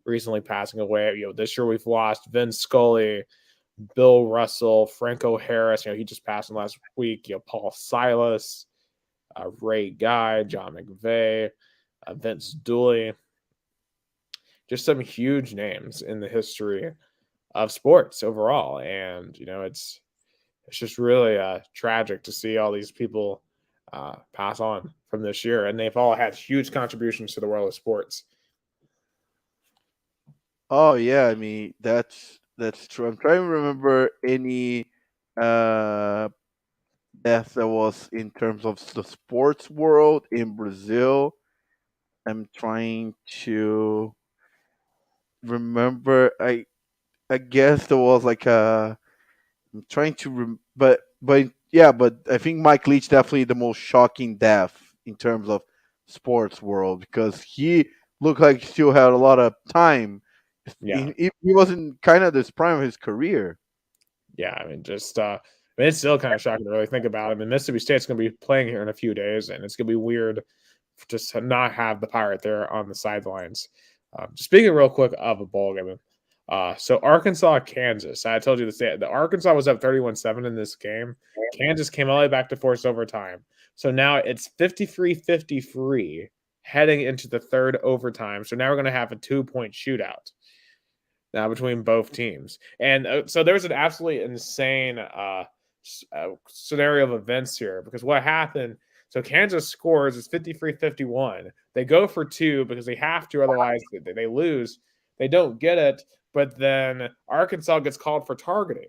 recently passing away. This year we've lost Vince Scully, Bill Russell, Franco Harris. He just passed in last week. Paul Silas, Ray Guy, John McVeigh, Vince Dooley. Just some huge names in the history of sports overall. And it's just really tragic to see all these people pass on from this year, and they've all had huge contributions to the world of sports. Oh yeah, I mean that's true. I'm trying to remember any uh death that was in terms of the sports world in Brazil. I'm trying to remember. I guess there was like a. I'm trying to but yeah, but I think Mike Leach definitely the most shocking death in terms of sports world because he looked like he still had a lot of time. Yeah, He wasn't kind of this prime of his career. yeah. I mean, just I mean, it's still kind of shocking to really think about. I mean, Mississippi State's going to be playing here in a few days, and it's going to be weird just to not have the Pirate there on the sidelines. Speaking real quick of a bowl game, so Arkansas, Kansas. I told you the Arkansas was up 31-7 in this game. Kansas came all the way back to forced overtime. So now it's 53-53 heading into the third overtime. So now we're going to have a 2-point shootout now between both teams. And so there's an absolutely insane scenario of events here because what happened. So Kansas scores, it's 53-51. They go for two because they have to, otherwise they lose. They don't get it, but then Arkansas gets called for targeting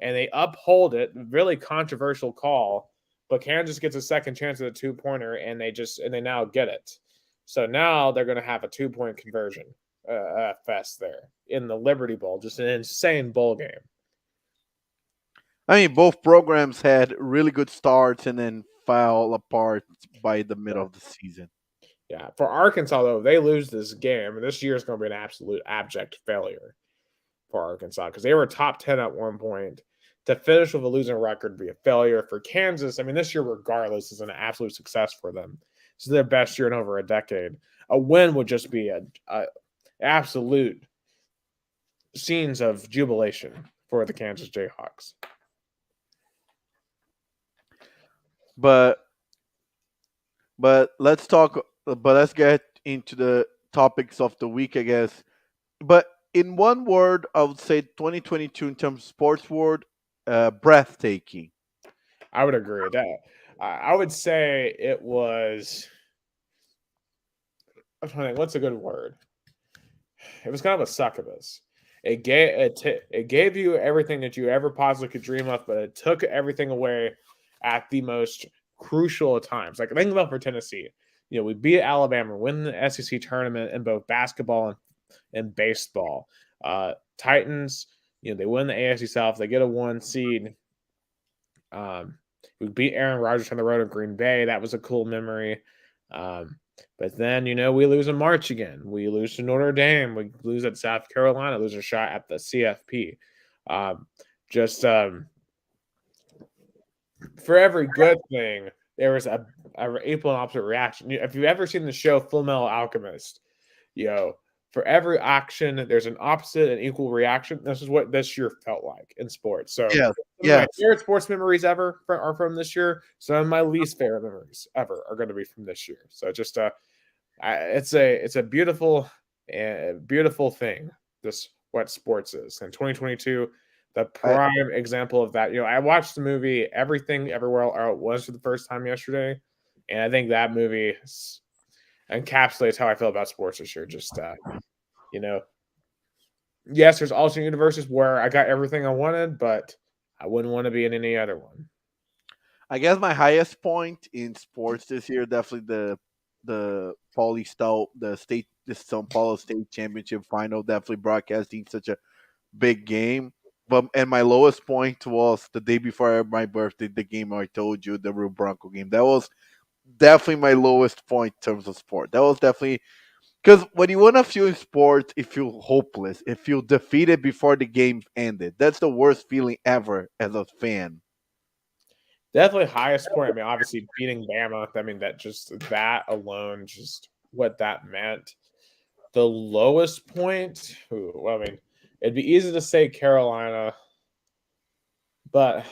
and they uphold it. Really controversial call, but Kansas gets a second chance at a 2-pointer and they now get it. So now they're going to have a 2-point conversion fest there in the Liberty Bowl. Just an insane bowl game. I mean, both programs had really good starts and then fell apart by the middle So, of the season. yeah, for Arkansas though, if they lose this game, and this year is going to be an absolute abject failure for Arkansas because they were top 10 at one point. To finish with a losing record would be a failure for Kansas. I mean, this year, regardless, is an absolute success for them. This is their best year in over a decade. A win would just be a absolute scenes of jubilation for the Kansas Jayhawks. But let's talk. But let's get into the topics of the week, I guess. But in one word, I would say 2022 in terms of sports world, breathtaking. I would agree with that. I would say it was. I'm trying to think, what's a good word? It was kind of a succubus. It gave you everything that you ever possibly could dream of, but it took everything away at the most crucial of times. Like think about for Tennessee, we beat Alabama, win the SEC tournament in both basketball and baseball. Titans, they win the AFC South, they get a 1 seed. We beat Aaron Rodgers on the road in Green Bay. That was a cool memory. But then, we lose in March again. We lose to Notre Dame. We lose at South Carolina. Lose a shot at the CFP. Just for every good thing, there was a equal and opposite reaction. If you've ever seen the show Full Metal Alchemist, for every action, there's an opposite and equal reaction. This is what this year felt like in sports. So Yes, some of my yes. favorite sports memories ever are from this year. Some of my least favorite memories ever are going to be from this year. So just it's a beautiful beautiful thing. This what sports is in 2022. The I, prime example of that. I watched the movie Everything Everywhere All at Once for the first time yesterday, and I think that movie encapsulates how I feel about sports this year. Just you know, yes, there's alternate universes where I got everything I wanted, but I wouldn't want to be in any other one. I guess my highest point in sports this year definitely the the São Paulo State Championship final, definitely broadcasting such a big game. But and my lowest point was the day before my birthday, the game I told you, the Rio Bronco game. That was definitely my lowest point in terms of sport. That was definitely because when you want to feel in sports, you feel hopeless. You feel defeated before the game ended. That's the worst feeling ever as a fan. Definitely highest point. I mean, obviously beating Bama. I mean, that alone, just what that meant. The lowest point. Well, I mean, it'd be easy to say Carolina, but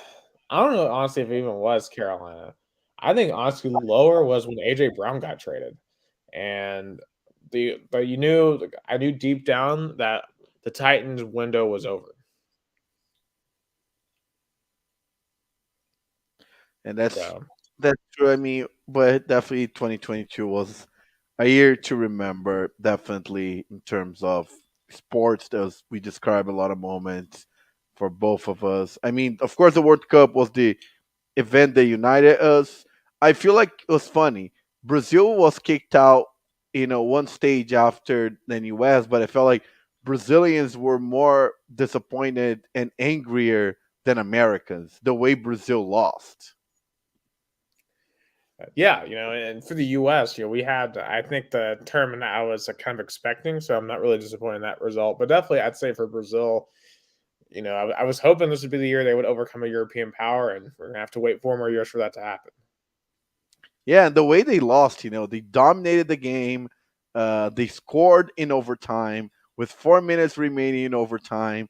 I don't know honestly if it even was Carolina. I think honestly lower was when AJ Brown got traded, and but I knew deep down that the Titans' window was over. And So that's true. I mean, but definitely 2022 was a year to remember. Definitely in terms of sports, as we describe a lot of moments for both of us. I mean, of course, the World Cup was the event that united us. I feel like it was funny. Brazil was kicked out, one stage after than US, but I felt like Brazilians were more disappointed and angrier than Americans the way Brazil lost. yeah, and for the U.S., we had I think the tournament I was kind of expecting, so I'm not really disappointed in that result. But definitely, I'd say for Brazil, I was hoping this would be the year they would overcome a European power, and we're gonna have to wait 4 more years for that to happen. Yeah, and the way they lost, they dominated the game. They scored in overtime with 4 minutes remaining in overtime.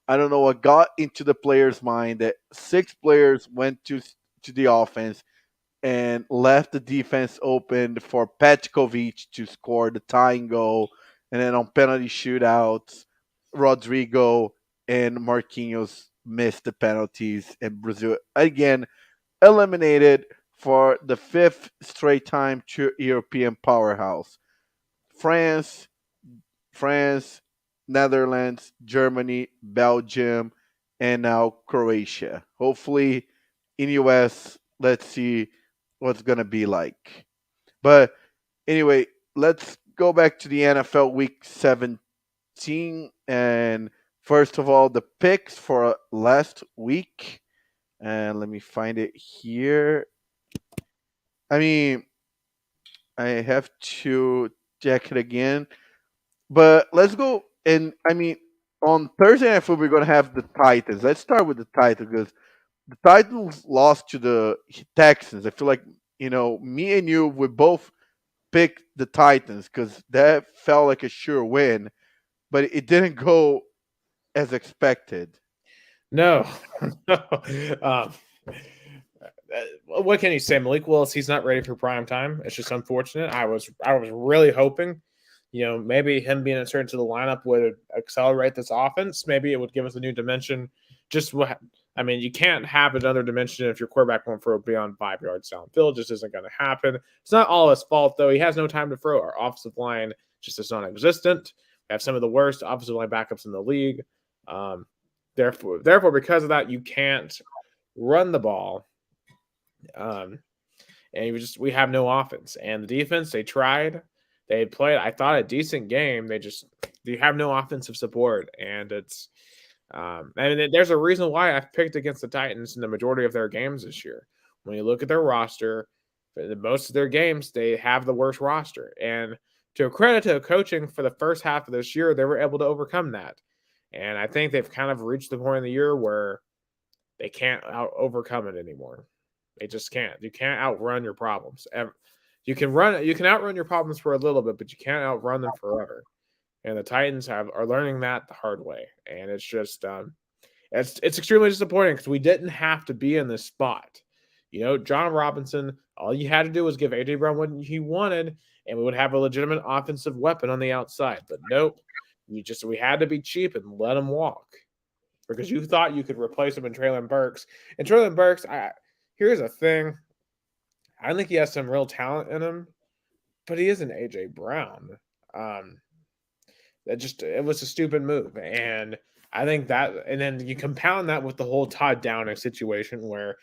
I don't know what got into the players' mind that six players went to the offense and left the defense open for Petkovic to score the tying goal, and then on penalty shootouts, Rodrigo and Marquinhos missed the penalties, and Brazil again eliminated for the fifth straight time to European powerhouse. France, France, Netherlands, Germany, Belgium, and now Croatia. Hopefully, in US, let's see what's gonna be like. But anyway, let's go back to the NFL Week 17, and first of all, the picks for last week. And let me find it here. I mean, I have to check it again. But let's go. And I mean, on Thursday Night Football, we're going to have the Titans. Let's start with the Titans because the Titans lost to the Texans. I feel like, me and you would both pick the Titans because that felt like a sure win, but it didn't go as expected. No, no. What can you say? Malik Willis, he's not ready for prime time. It's just unfortunate. I was really hoping, maybe him being inserted to the lineup would accelerate this offense. Maybe it would give us a new dimension. Just what I mean, you can't have another dimension if your quarterback won't throw beyond 5 yards downfield. Just isn't going to happen. It's not all his fault though. He has no time to throw. Our offensive line just is non-existent. We have some of the worst offensive line backups in the league. Um, therefore, because of that, you can't run the ball. Um, and we have no offense. And the defense, they tried, they played, I thought, a decent game. They have no offensive support, and there's a reason why I've picked against the Titans in the majority of their games this year. When you look at their roster, for most of their games, they have the worst roster. And to a credit to coaching for the first half of this year, they were able to overcome that. And I think they've kind of reached the point in the year where they can't overcome it anymore. They just can't. You can't outrun your problems. You can outrun your problems for a little bit, but you can't outrun them forever. And the Titans are learning that the hard way. And it's just it's extremely disappointing because we didn't have to be in this spot. John Robinson, all you had to do was give AJ Brown what he wanted, and we would have a legitimate offensive weapon on the outside. But nope, we had to be cheap and let him walk because you thought you could replace him in Traylon Burks. And Traylon Burks, here's a thing. I think he has some real talent in him, but he isn't AJ Brown. Um, it was a stupid move, and I think that, and then you compound that with the whole Todd Downing situation, where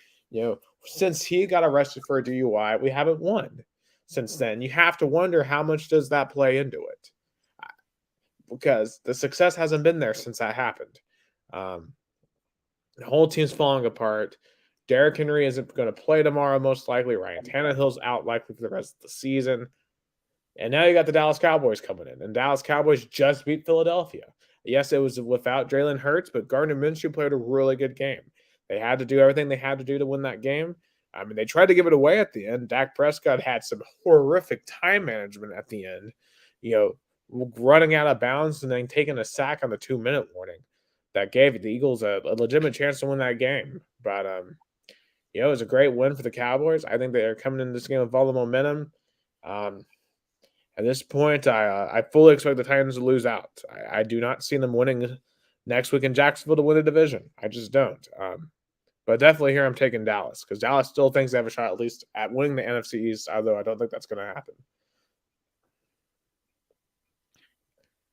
since he got arrested for a DUI, we haven't won since then. You have to wonder how much does that play into it, because the success hasn't been there since that happened. Um, the whole team's falling apart. Derrick Henry isn't going to play tomorrow, most likely. Ryan Tannehill's out likely for the rest of the season. And now you got the Dallas Cowboys coming in. And Dallas Cowboys just beat Philadelphia. Yes, it was without Jalen Hurts, but Gardner Minshew played a really good game. They had to do everything they had to do to win that game. I mean, they tried to give it away at the end. Dak Prescott had some horrific time management at the end, running out of bounds and then taking a sack on the 2-minute warning. That gave the Eagles a legitimate chance to win that game. But it was a great win for the Cowboys. I think they are coming in this game with all the momentum. Um, At this point, I fully expect the Titans to lose out. I do not see them winning next week in Jacksonville to win the division. I just don't. But definitely here I'm taking Dallas because Dallas still thinks they have a shot at least at winning the NFC East, although I don't think that's going to happen.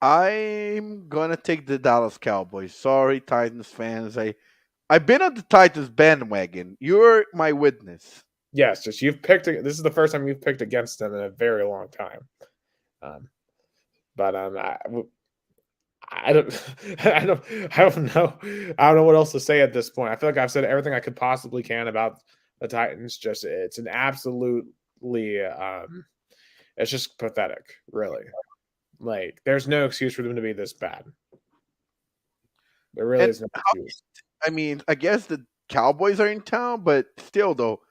I'm gonna take the Dallas Cowboys. Sorry, Titans fans. I've been on the Titans bandwagon. You're my witness. Yes, just you've picked. This is the first time you've picked against them in a very long time. Um, but I don't, I don't know. I don't know what else to say at this point. I feel like I've said everything I could possibly can about the Titans. Just it's an absolutely, it's just pathetic, really. Like, there's no excuse for them to be this bad. There really And is no excuse. I mean, I guess the Cowboys are in town, but still, though,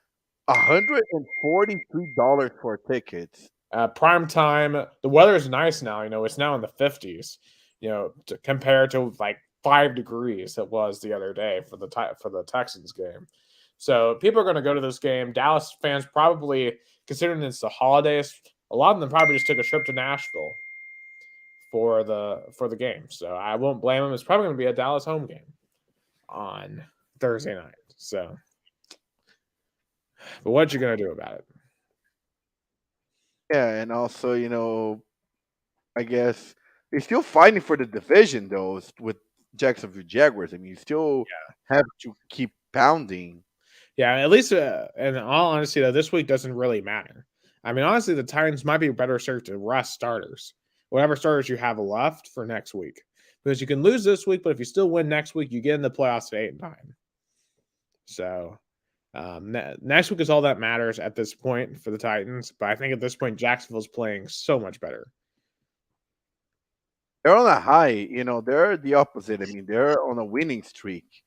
$143 for tickets. Prime time. The weather is nice now. It's now in the 50s. Compared to like 5 degrees it was the other day for the Texans game. So people are going to go to this game. Dallas fans probably, considering it's the holidays, a lot of them probably just took a trip to Nashville for the game. So I won't blame them. It's probably going to be a Dallas home game on Thursday night. So, but what you going to do about it? Yeah, and also, I guess they're still fighting for the division though with Jacksonville Jaguars. I mean, you still have to keep pounding. Yeah, at least in all honesty, though, this week doesn't really matter. I mean, honestly, the Titans might be better served to rest starters, whatever starters you have left for next week, because you can lose this week, but if you still win next week, you get in the playoffs at 8-9. So next week is all that matters at this point for the Titans. But I think at this point, Jacksonville's playing so much better. They're on a high, they're the opposite. I mean, they're on a winning streak.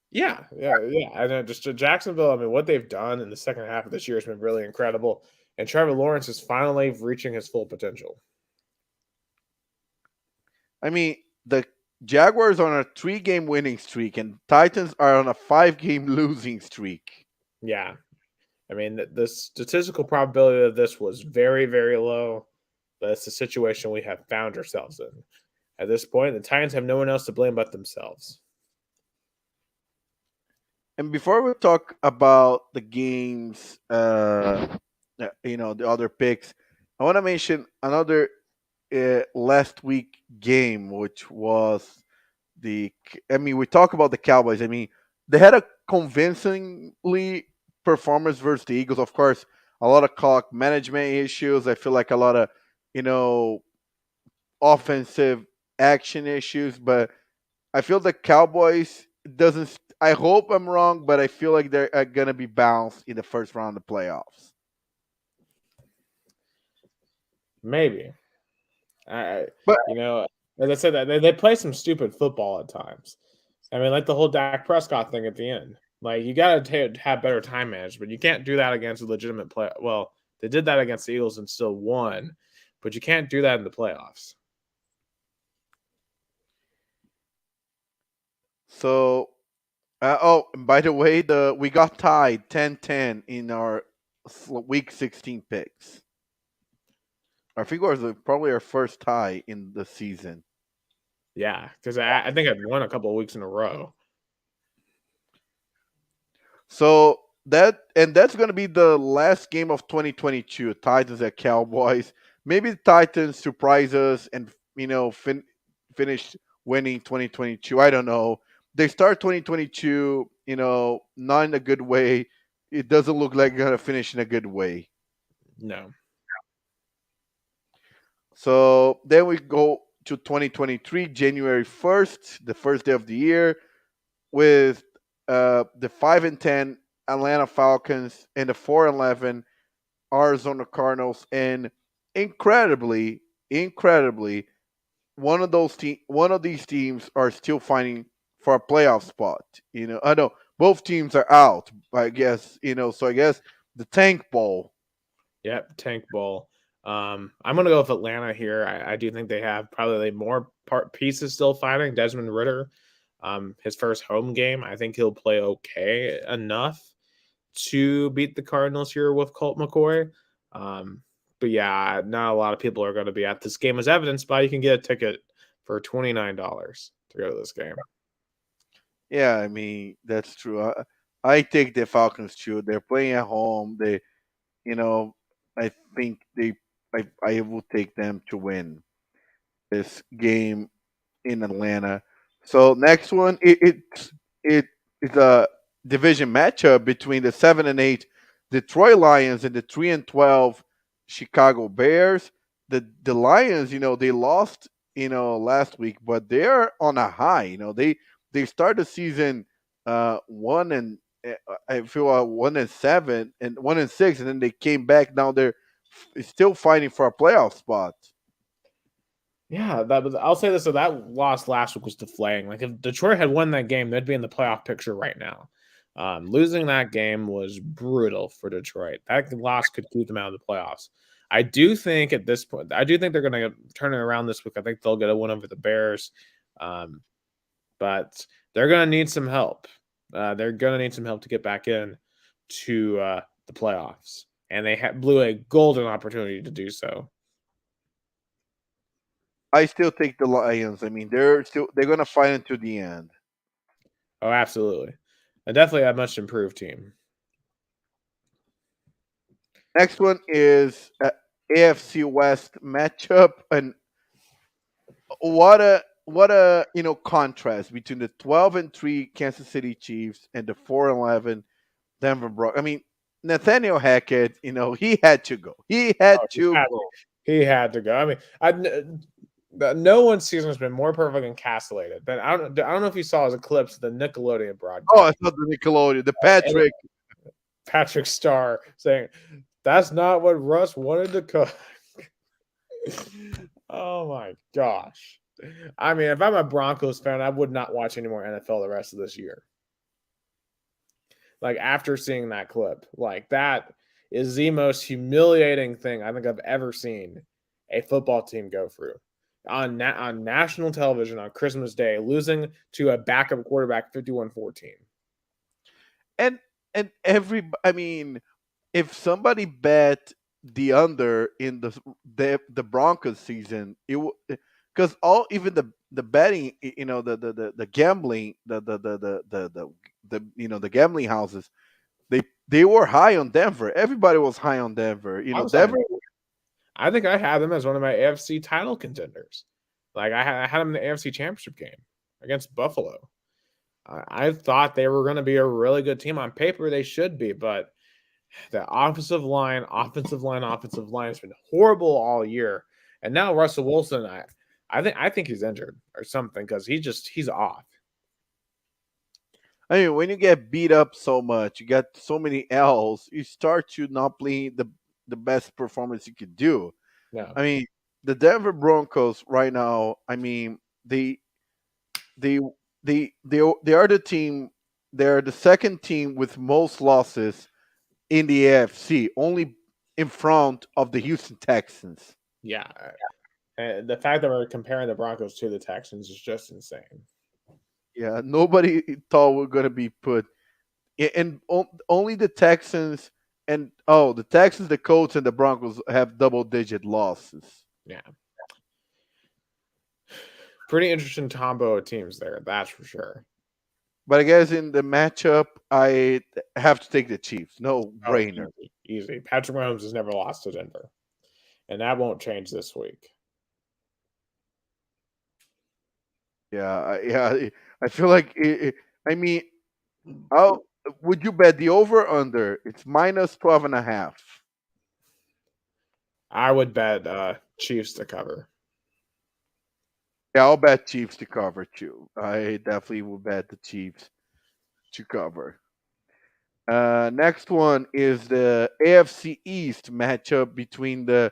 Yeah. And then just Jacksonville, I mean, what they've done in the second half of this year has been really incredible. And Trevor Lawrence is finally reaching his full potential. I mean, the Jaguars are on a 3-game winning streak, and Titans are on a 5-game losing streak. Yeah. I mean, the statistical probability of this was very, very low. But it's the situation we have found ourselves in. At this point, the Titans have no one else to blame but themselves. And before we talk about the games, the other picks, I want to mention another last week game, which was we talk about the Cowboys. I mean, they had a convincingly performance versus the Eagles. Of course, a lot of clock management issues. I feel like a lot of, offensive action issues, but I feel the Cowboys doesn't. I hope I'm wrong, but I feel like they're gonna be bounced in the first round of the playoffs. Maybe. But As I said, they play some stupid football at times. I mean, like the whole Dak Prescott thing at the end. Like, you got to have better time management. You can't do that against a legitimate play. Well, they did that against the Eagles and still won, but you can't do that in the playoffs. So, by the way, we got tied 10-10 in our week 16 picks. I think it was probably our first tie in the season. Yeah, because I think I'd won a couple of weeks in a row. So that's going to be the last game of 2022. Titans at Cowboys. Maybe the Titans surprise us and finish winning 2022. I don't know. They start 2022, not in a good way. It doesn't look like they're going to finish in a good way. No. So then we go to 2023, January 1st, the first day of the year, with the 5-10 Atlanta Falcons and the 4-11 Arizona Cardinals, and incredibly, one of these teams are still fighting for a playoff spot. I know both teams are out, I guess. So I guess the tank bowl. Yep, tank bowl. I'm gonna go with Atlanta here. I do think they have probably more pieces still fighting. Desmond Ritter, his first home game, I think he'll play okay enough to beat the Cardinals here with Colt McCoy. But yeah, not a lot of people are going to be at this game, as evidenced by you can get a ticket for $29 to go to this game. Yeah, I mean that's true. I take the Falcons too. They're playing at home. You know, I think I will take them to win this game in Atlanta. So next one, it's a division matchup between the 7-8 Detroit Lions and the 3-12 Chicago Bears. The Lions, they lost, last week, but they're on a high. They start the season one and I feel 1-7 and 1-6, and then they came back. Now they're still fighting for a playoff spot. Yeah, that was. I'll say this: so that loss last week was deflating. Like if Detroit had won that game, they'd be in the playoff picture right now. Losing that game was brutal for Detroit. That loss could keep them out of the playoffs. I do think at this point, I do think they're going to turn it around this week. I think they'll get a win over the Bears, but they're going to need some help. They're going to need some help to get back in to the playoffs, and they blew a golden opportunity to do so. I still take the Lions. I mean, they're gonna fight until the end. Oh, absolutely. And definitely a much improved team. Next one is AFC West matchup, and what a contrast between the 12-3 Kansas City Chiefs and the 4-11 Denver Broncos. I mean, Nathaniel Hackett, he had to go. He had Oh, to go. he had to go. I mean, no one's season has been more perfect encapsulated than I don't know if you saw his eclipse of the Nickelodeon broadcast. Oh, it's not the Nickelodeon, the Patrick Starr saying, "That's not what Russ wanted to cook." Oh my gosh. I mean, if I'm a Broncos fan, I would not watch any more NFL the rest of this year. Like after seeing that clip, like that is the most humiliating thing I think I've ever seen a football team go through on national television on Christmas Day, losing to a backup quarterback 51-14. And I mean, if somebody bet the under in the Broncos season, it because all even the betting, the gambling, the gambling houses, they were high on Denver. Everybody was high on Denver. Denver. I think I had them as one of my AFC title contenders. Like I had them in the AFC Championship game against Buffalo. I thought they were going to be a really good team on paper. They should be, but the offensive line has been horrible all year. And now Russell Wilson, I think he's injured or something because he's off. I mean, when you get beat up so much, you got so many L's, you start to not play the best performance you could do. No. I mean, the Denver Broncos right now, I mean, they are the team. They're the second team with most losses in the AFC, only in front of the Houston Texans. Yeah. And the fact that we're comparing the Broncos to the Texans is just insane. Yeah, nobody thought we're gonna be put, and only the Texans the Texans, the Colts, and the Broncos have double-digit losses. Yeah. Pretty interesting combo of teams there, that's for sure. But I guess in the matchup, I have to take the Chiefs. No brainer. Easy. Patrick Mahomes has never lost to Denver, and that won't change this week. Yeah. I feel like I mean, how would you bet the over under? It's minus 12.5. I would bet Chiefs to cover. Yeah, I'll bet Chiefs to cover too. I definitely will bet the Chiefs to cover. Next one is the AFC East matchup between the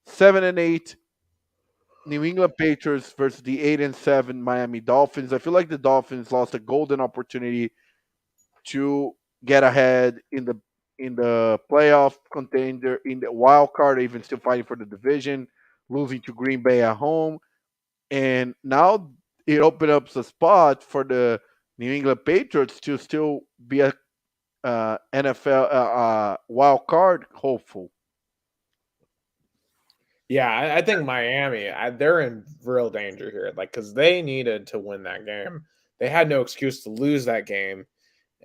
7-8 New England Patriots versus the 8-7 Miami Dolphins. I feel like the Dolphins lost a golden opportunity to get ahead in the playoff contender, in the wild card, even still fighting for the division, losing to Green Bay at home, and now it opened up a spot for the New England Patriots to still be a NFL wild card hopeful. Yeah, I think Miami, they're in real danger here, like, because they needed to win that game. They had no excuse to lose that game,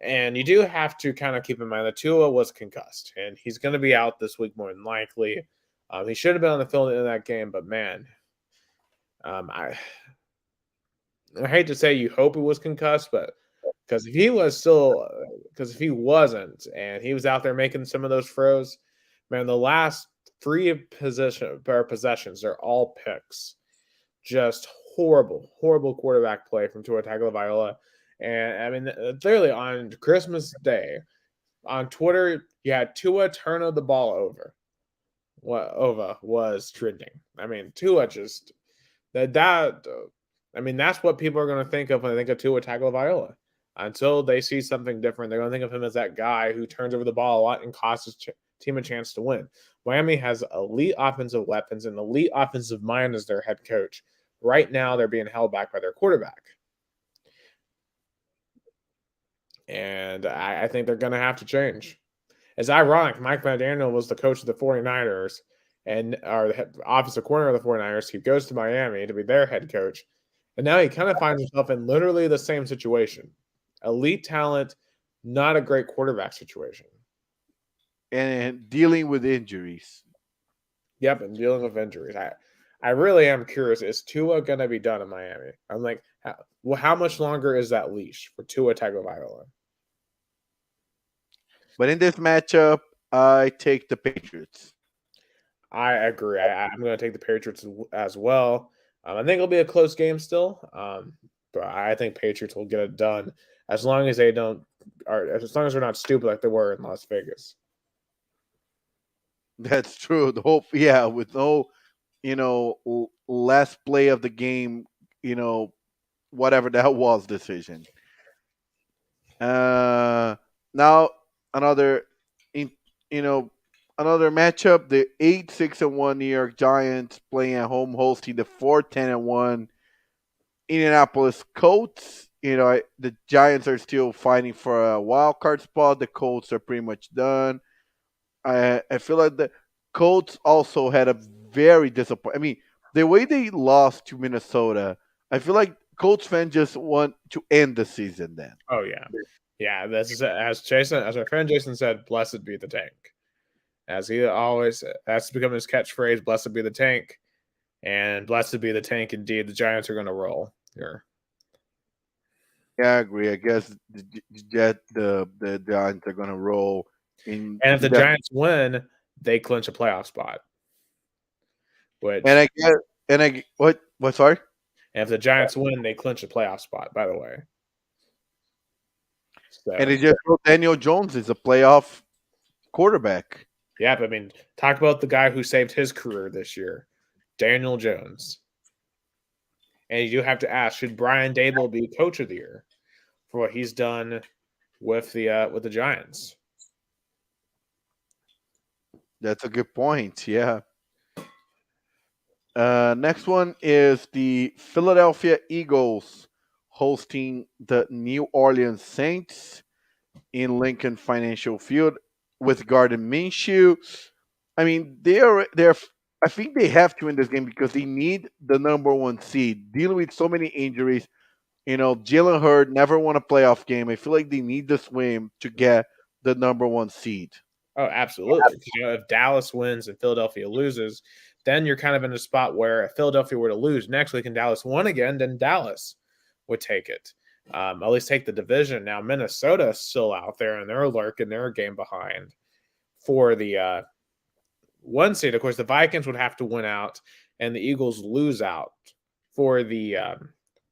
and you do have to kinda keep in mind that Tua was concussed, and he's gonna be out this week more than likely. He should have been on the field in that game, but man, um, I I hate to say you hope he was concussed, but because if he was still, because if he wasn't, and he was out there making some of those throws, man, the last three possessions, they're all picks. Just horrible, horrible quarterback play from Tua Tagovailoa. And I mean, clearly on Christmas Day on Twitter, you had Tua turn the ball over. What Ova was trending. I mean, Tua just that I mean, that's what people are going to think of when they think of Tua Tagovailoa. Until they see something different, they're going to think of him as that guy who turns over the ball a lot and costs his team a chance to win. Miami has elite offensive weapons and elite offensive mind as their head coach. Right now, they're being held back by their quarterback. And I think they're going to have to change. It's ironic. Mike McDaniel was the coach of the 49ers and our offensive coordinator of the 49ers. He goes to Miami to be their head coach. And now he kind of finds himself in literally the same situation. Elite talent, not a great quarterback situation. and dealing with injuries. Yep, and dealing with injuries. I really am curious. Is Tua going to be done in Miami? I'm like, how much longer is that leash for Tua Tagovailoa? But in this matchup, I take the Patriots. I agree. I'm going to take the Patriots as well. I think it'll be a close game still, but I think Patriots will get it done as long as they don't, or as long as they're not stupid like they were in Las Vegas. That's true. The hope, yeah, with no, last play of the game, whatever that was decision. Now another, in you know, another matchup. The 8-6-1 New York Giants playing at home, hosting the 4-10-1 Indianapolis Colts. The Giants are still fighting for a wild card spot. The Colts are pretty much done. I feel like the Colts also had a very disappointing. I mean, the way they lost to Minnesota, I feel like Colts fans just want to end the season then. Oh yeah, yeah. This is as our friend Jason said, "Blessed be the tank," as he always that's become his catchphrase. Blessed be the tank, and blessed be the tank. Indeed, the Giants are going to roll here. Yeah, I agree. I guess the Giants are gonna roll in And if the that, Giants win, they clinch a playoff spot. and Which, I guess and I what sorry, and if the Giants win, they clinch a playoff spot. By the way, and so it just Daniel Jones is a playoff quarterback. yeah. But I mean, talk about the guy who saved his career this year, Daniel Jones. And you do have to ask: should Brian Dable be Coach of the Year for what he's done with the Giants? That's a good point. Yeah. Next one is the Philadelphia Eagles hosting the New Orleans Saints in Lincoln Financial Field with Gardner Minshew. I mean, they're. I think they have to win this game because they need the number one seed. Dealing with so many injuries, Jalen Hurd never won a playoff game. I feel like they need this win to get the number one seed. Oh, absolutely. Because if Dallas wins and Philadelphia loses, then you're kind of in a spot where if Philadelphia were to lose next week and Dallas won again, then Dallas would take it. At least take the division. Now Minnesota's still out there and they're lurking. They're a game behind for the one seed. Of course, the Vikings would have to win out, and the Eagles lose out for the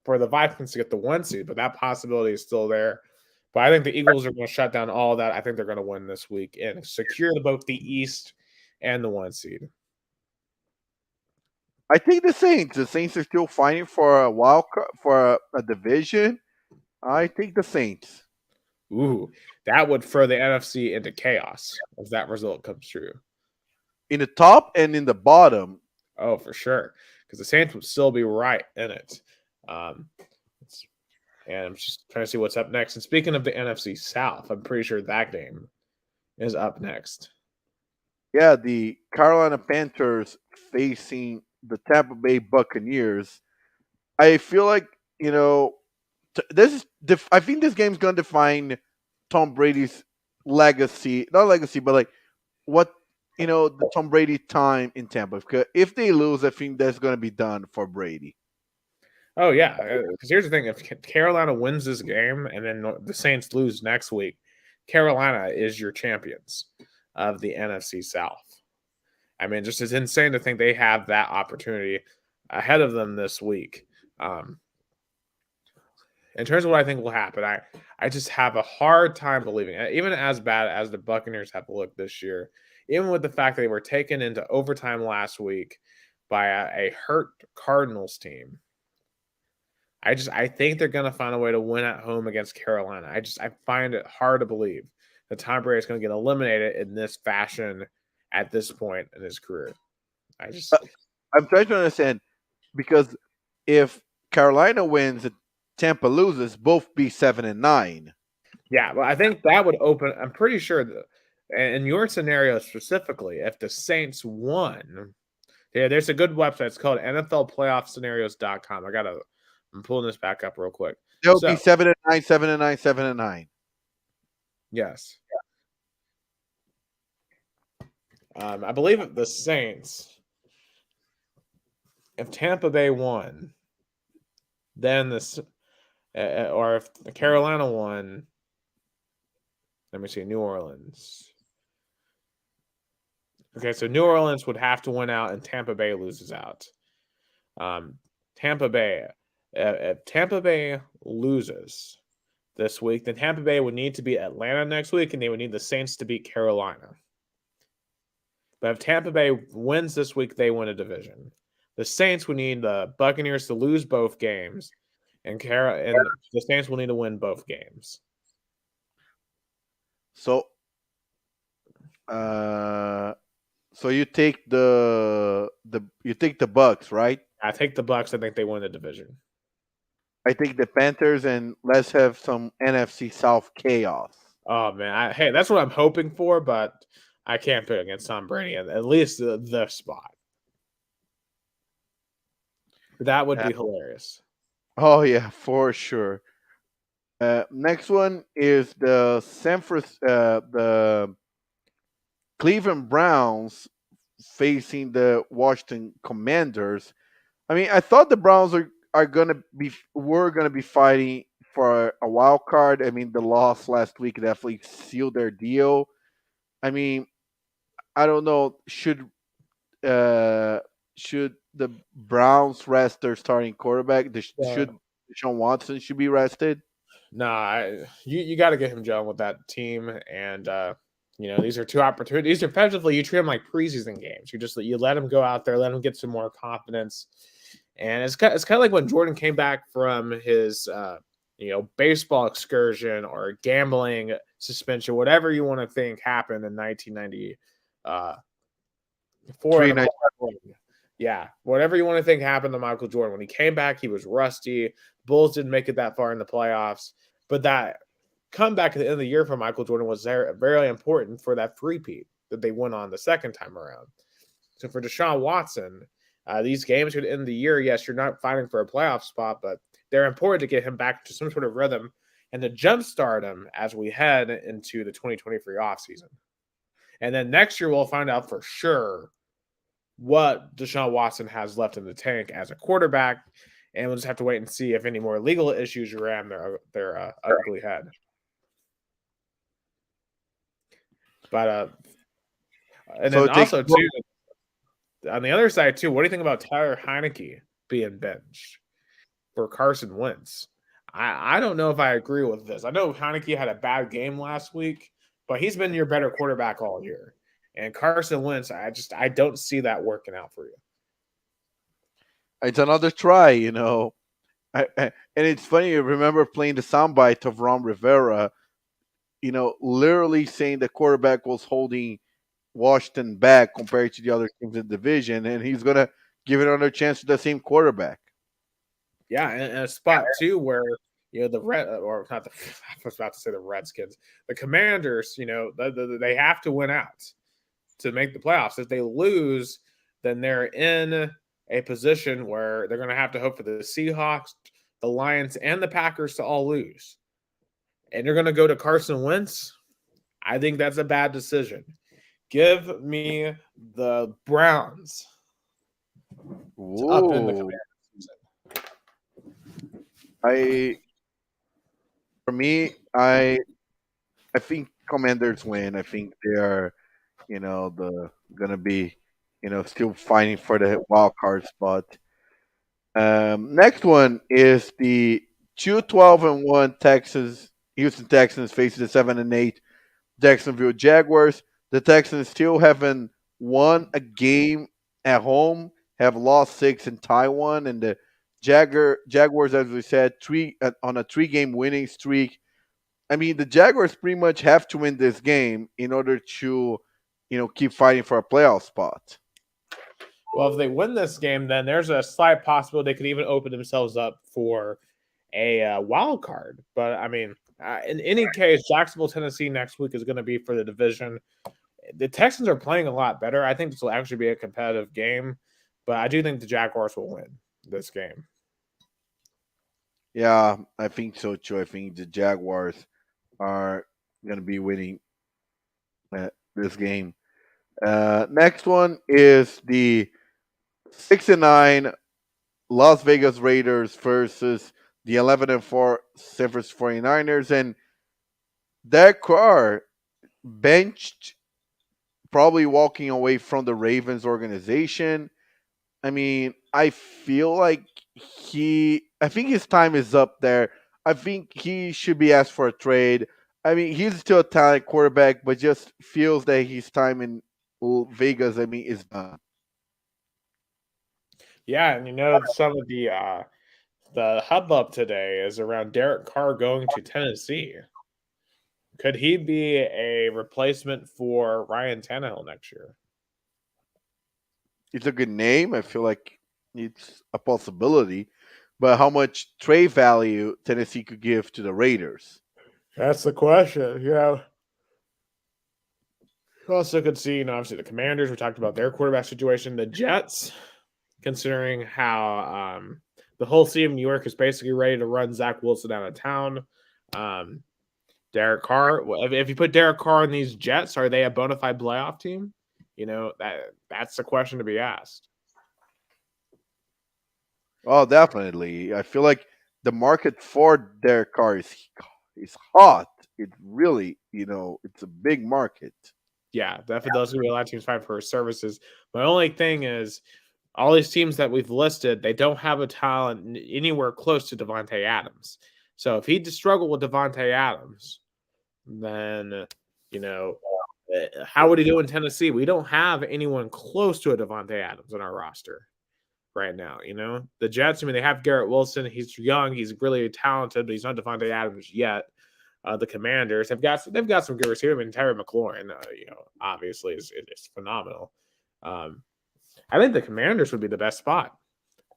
Vikings to get the one seed. But that possibility is still there. But I think the Eagles are going to shut down all of that. I think they're going to win this week and secure both the East and the one seed. I think the Saints. The Saints are still fighting for a wild card, for a division. I think the Saints Ooh, that would throw the NFC into chaos if that result comes true. in the top and in the bottom. Oh, for sure, because the Saints would still be right in it. Um, and I'm just trying to see what's up next. And speaking of the NFC South, I'm pretty sure that game is up next. Yeah, the Carolina Panthers facing the Tampa Bay Buccaneers. I feel like you know this is. I think this game's gonna define Tom Brady's legacy, not legacy, but like what the Tom Brady time in Tampa. Because if they lose, I think that's gonna be done for Brady. Oh yeah, because here's the thing: if Carolina wins this game and then the Saints lose next week, Carolina is your champions of the NFC South. I mean, just it's insane to think they have that opportunity ahead of them this week. Um, in terms of what I think will happen, I just have a hard time believing it. Even as bad as the Buccaneers have looked this year, even with the fact that they were taken into overtime last week by a hurt Cardinals team. I think they're gonna find a way to win at home against Carolina. I find it hard to believe that Tom Brady is gonna get eliminated in this fashion at this point in his career. I just I'm trying to understand because if Carolina wins and Tampa loses, both be 7-9. Yeah, well, I think that would open. I'm pretty sure that in your scenario specifically, if the Saints won, yeah, there's a good website. It's called NFLPlayoffScenarios.com. I'm pulling this back up real quick. They'll be So, 7-9, 7-9, 7-9. yes, I believe the Saints, if Tampa Bay won, then this, or if Carolina won, let me see, New Orleans. Okay, so New Orleans would have to win out, and Tampa Bay loses out. Um, Tampa Bay, if Tampa Bay loses this week, then Tampa Bay would need to beat Atlanta next week, and they would need the Saints to beat Carolina. But if Tampa Bay wins this week, they win a division. The Saints would need the Buccaneers to lose both games, and the Saints will need to win both games. So, uh, so you take the Bucks, right? I take the Bucks. I think they win the division. I take the Panthers, and let's have some NFC South chaos. Oh man, hey, that's what I'm hoping for, but I can't pick against Tom Brady at least the spot. That would Uh, be hilarious. oh yeah, for sure. Next one is the Cleveland Browns facing the Washington Commanders. I mean, I thought the Browns are gonna be fighting for a wild card. I mean, the loss last week definitely sealed their deal. I mean, I don't know. Uh, should the Browns rest their starting quarterback? Should Deshaun Watson should be rested? Nah, you got to get him going with that team, and these are two opportunities. These are effectively you treat them like preseason games. You let him go out there, let him get some more confidence, and it's kind of like when Jordan came back from his baseball excursion or gambling suspension, whatever you want to think happened in 1990. Four Three of nights. yeah, whatever you want to think happened to Michael Jordan. When he came back, he was rusty. Bulls didn't make it that far in the playoffs, but that comeback at the end of the year for Michael Jordan was very important for that three-peat that they went on the second time around. So for Deshaun Watson, these games at the end of the year, yes, you're not fighting for a playoff spot, but they're important to get him back to some sort of rhythm and to jumpstart him as we head into the 2023 offseason. And then next year, we'll find out for sure what Deshaun Watson has left in the tank as a quarterback, and we'll just have to wait and see if any more legal issues ram their ugly head. But and So then it takes also too on the other side too, what do you think about Tyler Heineke being benched for Carson Wentz? I don't know if I agree with this. I know Heineke had a bad game last week, but he's been your better quarterback all year. And Carson Wentz, I don't see that working out for you. it's another try, and it's funny. I remember playing the soundbite of Ron Rivera, literally saying the quarterback was holding Washington back compared to the other teams in the division, and he's gonna give it another chance to the same quarterback. Yeah, and a spot too where the red or not the I was about to say the Redskins, the Commanders, they have to win out. to make the playoffs. If they lose, then they're in a position where they're going to have to hope for the Seahawks, the Lions, and the Packers to all lose. And you're going to go to Carson Wentz. I think that's a bad decision. Give me the Browns to up in the Ooh, Commanders season. I for me, I think Commanders win. I think they are, the gonna be, still fighting for the wild card spot. Next one is the 2-12-1 Texas Houston Texans facing the 7-8 Jacksonville Jaguars. The Texans still haven't won a game at home, have lost six in Taiwan, and the Jaguars, as we said, three on a 3-game winning streak. I mean, the Jaguars pretty much have to win this game in order to, keep fighting for a playoff spot. Well, if they win this game, then there's a slight possibility they could even open themselves up for a wild card. But I mean, in any case, Jacksonville, Tennessee next week is going to be for the division. The Texans are playing a lot better. I think this will actually be a competitive game, but I do think the Jaguars will win this game. Yeah, I think so too. I think the Jaguars are going to be winning this game. Next one is the 6-9 Las Vegas Raiders versus the 11-4 San Francisco 49ers. And Derek Carr benched, probably walking away from the Ravens organization. I mean, I feel like I think his time is up there. I think he should be asked for a trade. I mean, he's still a talented quarterback, but just feels that his time in Vegas, I mean, is done. Yeah, and some of the hubbub today is around Derek Carr going to Tennessee. Could he be a replacement for Ryan Tannehill next year? It's a good name. I feel like it's a possibility. But how much trade value Tennessee could give to the Raiders? That's the question. You also could see, obviously the Commanders. We talked about their quarterback situation. The Jets, considering how the whole city of New York is basically ready to run Zach Wilson out of town. Derek Carr. If you put Derek Carr in these Jets, are they a bona fide playoff team? That's the question to be asked. Oh, definitely. I feel like the market for Derek Carr is hot. It really, it's a big market. Yeah, definitely those going to be a lot of teams fighting for his services. My only thing is, all these teams that we've listed, they don't have a talent anywhere close to Devontae Adams. So if he struggle with Devontae Adams, then how would he do in Tennessee? We don't have anyone close to a Devontae Adams on our roster right now. The Jets. I mean, they have Garrett Wilson. He's young. He's really talented, but he's not Devontae Adams yet. The Commanders they've got some good receivers. I mean, Terry McLaurin, obviously is phenomenal. I think the Commanders would be the best spot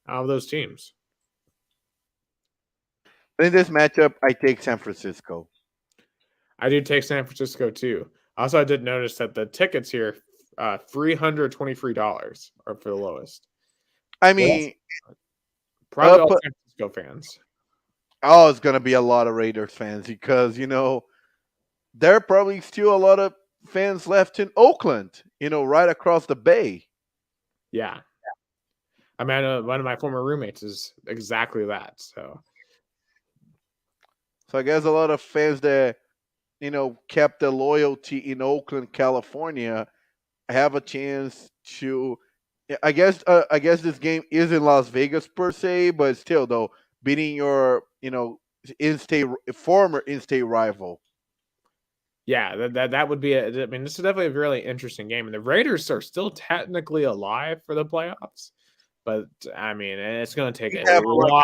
out of those teams. In this matchup, I take San Francisco. I do take San Francisco too. Also, I did notice that the tickets here, $323 are for the lowest. I mean, probably all San Francisco fans. Oh, it's gonna be a lot of Raiders fans because there are probably still a lot of fans left in Oakland. Right across the bay. Yeah, I mean, one of my former roommates is exactly that. So I guess a lot of fans that kept their loyalty in Oakland, California, have a chance to. I guess this game is in Las Vegas per se, but still though, beating your former in-state rival. Yeah, that would be I mean, this is definitely a really interesting game, and the Raiders are still technically alive for the playoffs, but I mean, it's going to take a lot.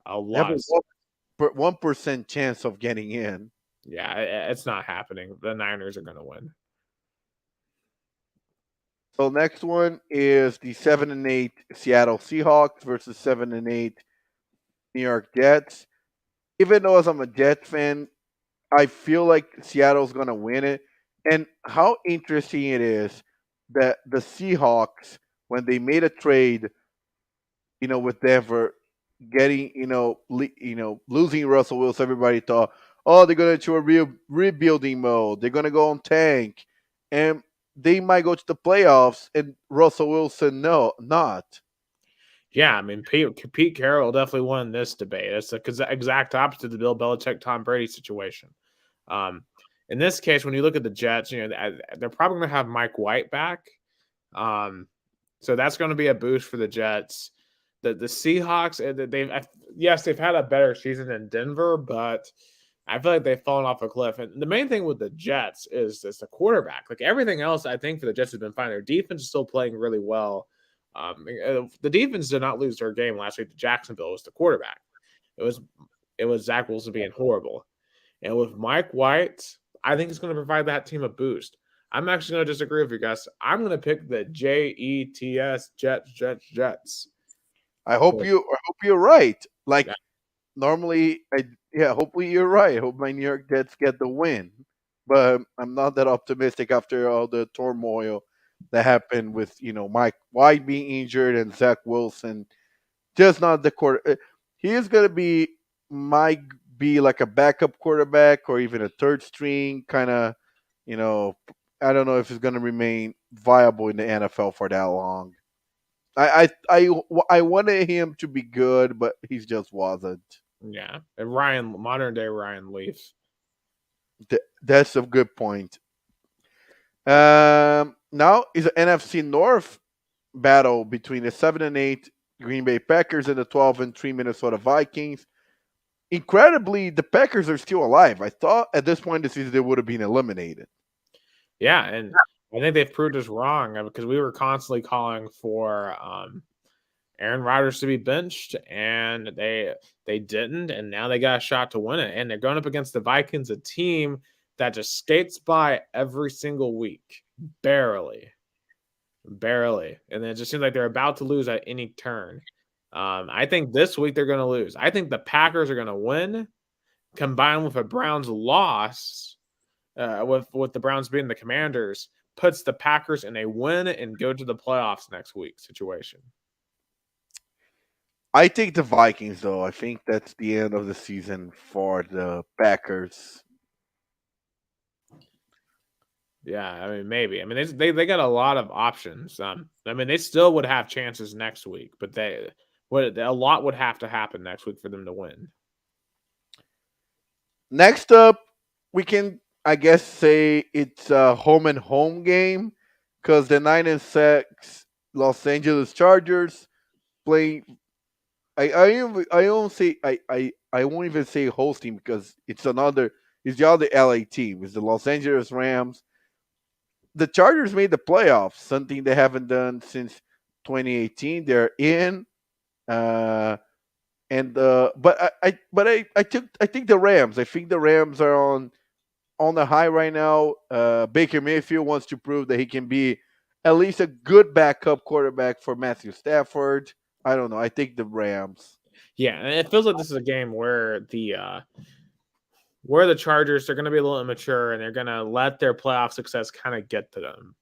1% chance of getting in. Yeah, it's not happening. The Niners are going to win. So next one is the 7-8 Seattle Seahawks versus 7-8 New York Jets. Even though as I'm a Jets fan, I feel like Seattle's gonna win it And how interesting it is that the Seahawks, when they made a trade, with Denver, getting, losing Russell Wilson, everybody thought, oh, they're going to a real rebuilding mode. They're going to go on tank, and they might go to the playoffs. And Russell Wilson, no, not. Yeah, I mean, Pete Carroll definitely won this debate. It's the exact opposite of the Bill Belichick Tom Brady situation. Um, in this case, when you look at the Jets, they're probably going to have Mike White back. So that's going to be a boost for the Jets. The Seahawks, they've had a better season than Denver, but I feel like they've fallen off a cliff. And the main thing with the Jets is the quarterback. Like everything else, I think for the Jets has been fine. Their defense is still playing really well. The defense did not lose their game last week to Jacksonville. It was the quarterback. It was it was Zach Wilson being horrible. And with Mike White, I think it's going to provide that team a boost. I'm actually going to disagree with you guys. I'm going to pick the Jets, Jets. I hope you're right. Like Yeah, normally, hopefully you're right. I hope my New York Jets get the win, but I'm not that optimistic after all the turmoil that happened with Mike White being injured and Zach Wilson just not the quarter. He is going to might be like a backup quarterback or even a third string kind of, you know, I don't know if he's going to remain viable in the NFL for that long. I wanted him to be good, but he just wasn't. yeah. And modern day Ryan Leaf. That's a good point. Now is an NFC North battle between the 7-8 Green Bay Packers and the 12-3 Minnesota Vikings. Incredibly, the Packers are still alive. I thought at this point in the season they would have been eliminated. Yeah, and I think they've proved us wrong because we were constantly calling for Aaron Rodgers to be benched, and they didn't, and now they got a shot to win it. And they're going up against the Vikings, a team that just skates by every single week, barely, and then it just seems like they're about to lose at any turn. I think this week they're going to lose. I think the Packers are going to win, combined with a Browns loss, with the Browns being the Commanders, puts the Packers in a win and go to the playoffs next week situation. I take the Vikings though. I think that's the end of the season for the Packers. Yeah, I mean maybe. I mean they got a lot of options. I mean they still would have chances next week, but a lot would have to happen next week for them to win. Next up, we can I guess say it's a home and home game because the 9-6 Los Angeles Chargers play. I won't say I won't even say hosting because it's the other LA team. It's the Los Angeles Rams. The Chargers made the playoffs, something they haven't done since 2018. They're in, and I think the Rams. I think the Rams are on the high right now. Baker Mayfield wants to prove that he can be at least a good backup quarterback for Matthew Stafford. I don't know. I think the Rams. Yeah, and it feels like this is a game where the Chargers are going to be a little immature and they're going to let their playoff success kind of get to them.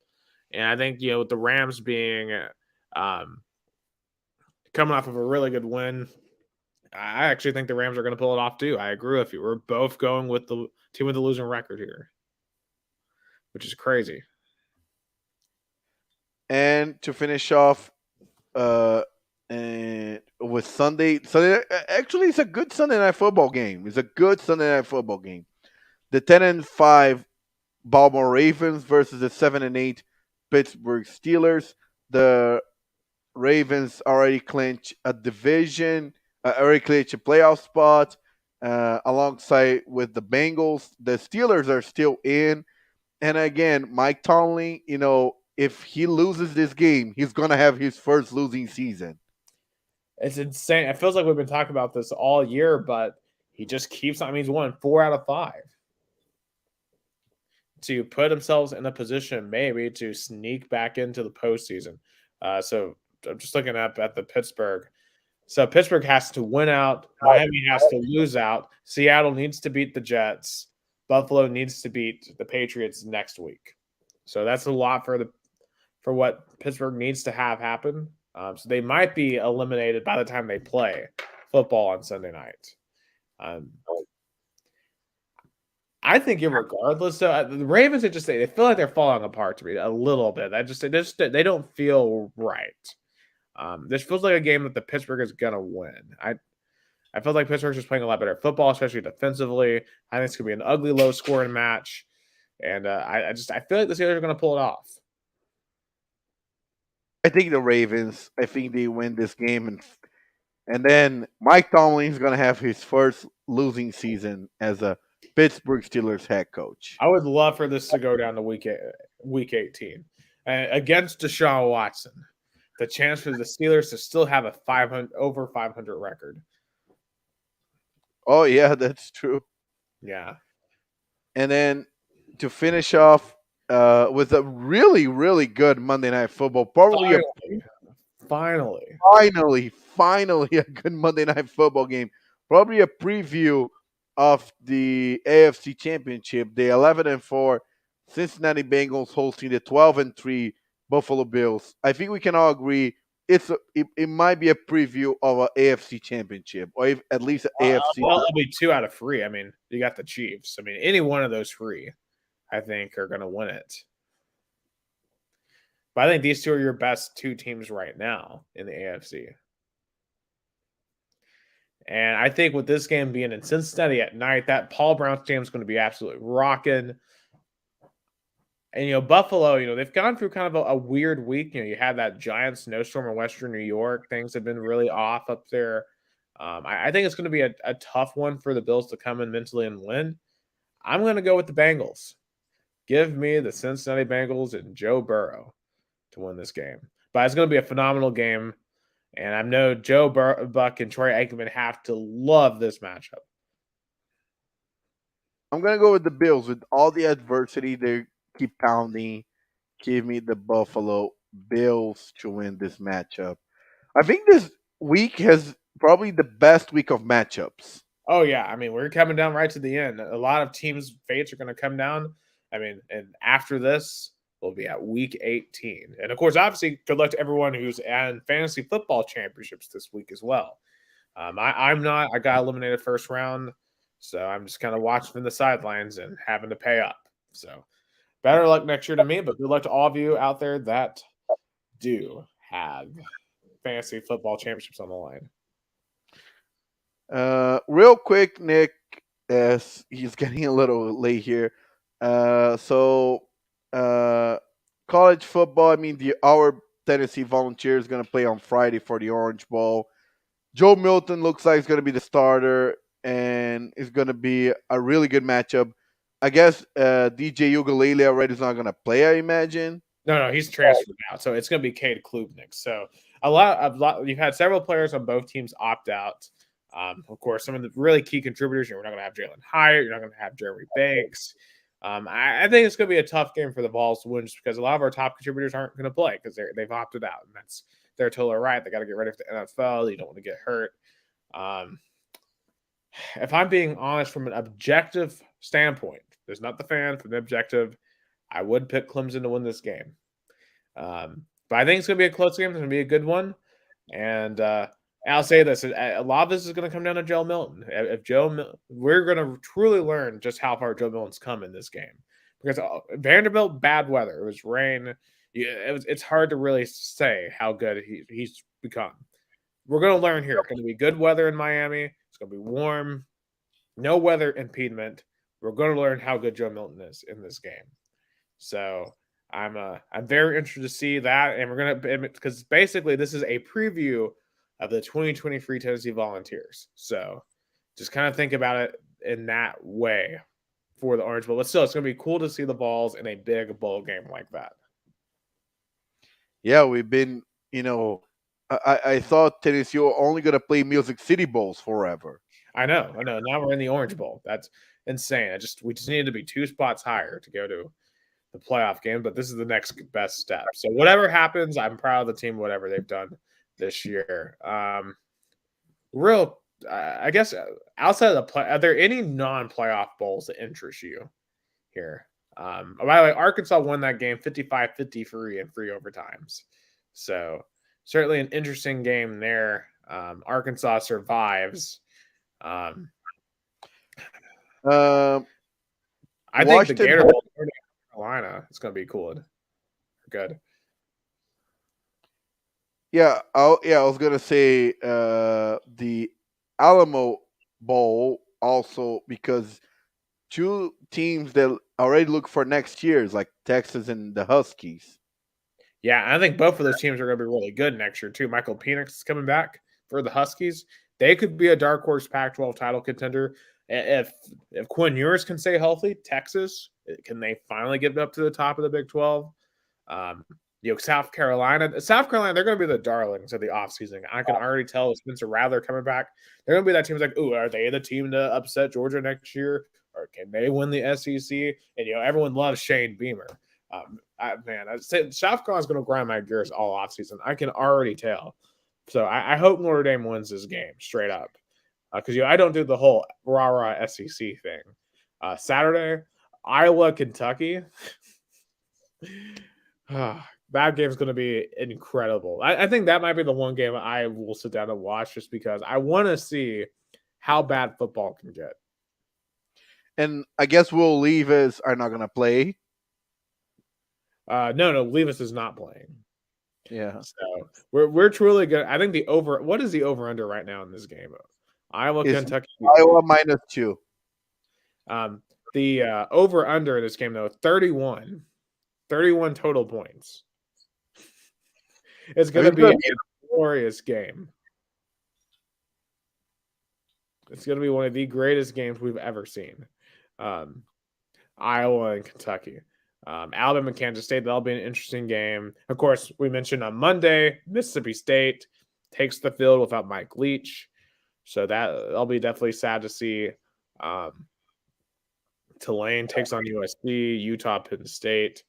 And I think with the Rams being coming off of a really good win, I actually think the Rams are going to pull it off too. I agree with you. We're both going with the team with the losing record here, which is crazy. And to finish off, and with Sunday, actually, it's a good Sunday night football game. It's a good Sunday night football game. The 10-5 Baltimore Ravens versus the 7-8 Pittsburgh Steelers. The Ravens already clinched a division, already clinched a playoff spot alongside with the Bengals. The Steelers are still in. And again, Mike Tomlin, if he loses this game, he's going to have his first losing season. It's insane. It feels like we've been talking about this all year, but he just keeps on. I mean, he's won 4 out of 5 to put themselves in a position maybe to sneak back into the postseason. So I'm just looking up at the Pittsburgh. So Pittsburgh has to win out. Miami has to lose out. Seattle needs to beat the Jets. Buffalo needs to beat the Patriots next week. So that's a lot for what Pittsburgh needs to have happen. So they might be eliminated by the time they play football on Sunday night. Um, I think, regardless, though, the Ravens, they feel like they're falling apart to me a little bit. They don't feel right. This feels like a game that the Pittsburgh is gonna win. I feel like Pittsburgh's just playing a lot better football, especially defensively. I think it's gonna be an ugly, low scoring match, and I feel like the Steelers are gonna pull it off. I think the Ravens. I think they win this game, and then Mike Tomlin's gonna have his first losing season as a Pittsburgh Steelers head coach. I would love for this to go down to week 18 against Deshaun Watson. The chance for the Steelers to still have a over 500 record. Oh yeah, that's true. Yeah. And then to finish off with a really, really good Monday Night Football, probably finally a good Monday Night Football game. Probably a preview of the AFC Championship, the 11-4 Cincinnati Bengals hosting the 12-3 Buffalo Bills. I think we can all agree it might be a preview of an AFC Championship, or at least an AFC. Well, it'll be 2 out of 3. I mean, you got the Chiefs. I mean, any one of those 3, I think, are going to win it. But I think these 2 are your best 2 teams right now in the AFC. And I think with this game being in Cincinnati at night, that Paul Brown Stadium is going to be absolutely rocking. And, Buffalo, they've gone through kind of a weird week. You had that giant snowstorm in Western New York. Things have been really off up there. I think it's going to be a tough one for the Bills to come in mentally and win. I'm going to go with the Bengals. Give me the Cincinnati Bengals and Joe Burrow to win this game. But it's going to be a phenomenal game. And I know Joe Buck and Troy Aikman have to love this matchup. I'm going to go with the Bills. With all the adversity they keep pounding, give me the Buffalo Bills to win this matchup. I think this week has probably the best week of matchups. Oh, yeah. I mean, we're coming down right to the end. A lot of teams' fates are going to come down. I mean, and after this, we'll be at week 18. And, of course, obviously, good luck to everyone who's in fantasy football championships this week as well. I'm not. I got eliminated first round, so I'm just kind of watching from the sidelines and having to pay up. So better luck next year to me, but good luck to all of you out there that do have fantasy football championships on the line. Real quick, Nick, as he's getting a little late here. College football. I mean, our Tennessee Volunteers going to play on Friday for the Orange Bowl. Joe Milton looks like he's going to be the starter, and it's going to be a really good matchup. I guess DJ Ugalele already is not going to play, I imagine. No, he's transferred out, so it's going to be Cade Klubnik. So a lot. You've had several players on both teams opt out. Of course, some of the really key contributors. We're not going to have Jalen Hyatt. You're not going to have Jeremy Banks. I think it's going to be a tough game for the Vols to win, just because a lot of our top contributors aren't going to play because they've opted out, and that's their total right. They got to get ready for the NFL. You don't want to get hurt. If I'm being honest, from an objective standpoint, there's not the fan. From the objective, I would pick Clemson to win this game. But I think it's going to be a close game. It's going to be a good one. And I'll say this: a lot of this is going to come down to Joe Milton. We're going to truly learn just how far Joe Milton's come in this game, because Vanderbilt, bad weather. It was rain. It's hard to really say how good he's become. We're going to learn here. It's going to be good weather in Miami. It's going to be warm. No weather impediment. We're going to learn how good Joe Milton is in this game. So I'm very interested to see that, and we're going to, because basically this is a preview of the 2023 Tennessee Volunteers. So just kind of think about it in that way for the Orange Bowl. But still, it's going to be cool to see the Vols in a big bowl game like that. Yeah, we've been, I thought Tennessee were only going to play Music City Bowls forever. I know. Now we're in the Orange Bowl. That's insane. We just needed to be 2 spots higher to go to the playoff game, but this is the next best step. So whatever happens, I'm proud of the team, whatever they've done this year. Real I guess outside of the play, are there any non-playoff bowls that interest you here? By the way, Arkansas won that game 55-53 in free overtimes. So certainly an interesting game there. Arkansas survives. Um, Um, I think the Washington. Gator Bowl, North Carolina, is going to be cool. Good. Yeah, I was gonna say the Alamo Bowl also because two teams that already look for next year's like Texas and the Huskies. Yeah, I think both of those teams are going to be really good next year too. Michael Penix is coming back for the Huskies. They could be a dark horse Pac-12 title contender if Quinn Ewers can stay healthy. Texas, can they finally get up to the top of the Big 12? Um, South Carolina, they're going to be the darlings of the offseason. I can already tell with Spencer Rattler coming back. They're going to be that team's like, ooh, are they the team to upset Georgia next year? Or can they win the SEC? And, everyone loves Shane Beamer. South Carolina's going to grind my gears all offseason. I can already tell. So I hope Notre Dame wins this game straight up. Because I don't do the whole rah-rah SEC thing. Saturday, Iowa, Kentucky. That game's going to be incredible. I think that might be the one game I will sit down and watch just because I want to see how bad football can get. And I guess Will Levis are not gonna play. No, Levis is not playing. Yeah. So we're truly good. I think what is the over under right now in this game? Iowa, It's Kentucky. Iowa -2. The over under in this game though, 31 total points. It's going to be a glorious game. It's going to be one of the greatest games we've ever seen. Iowa and Kentucky. Alabama and Kansas State, that'll be an interesting game. Of course, we mentioned on Monday, Mississippi State takes the field without Mike Leach. So that'll be definitely sad to see. Tulane takes on USC, Utah, Penn State.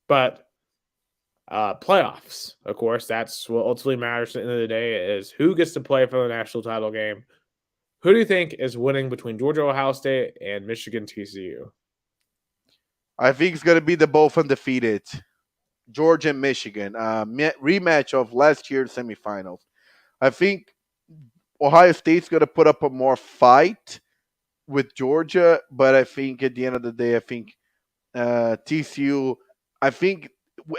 But playoffs, of course, that's what ultimately matters at the end of the day is who gets to play for the national title game. Who do you think is winning between Georgia, Ohio State, and Michigan, TCU? I think it's gonna be the both undefeated Georgia and Michigan rematch of last year's semifinals. I think Ohio State's gonna put up a more fight with Georgia, but I think at the end of the day, I think TCU. I think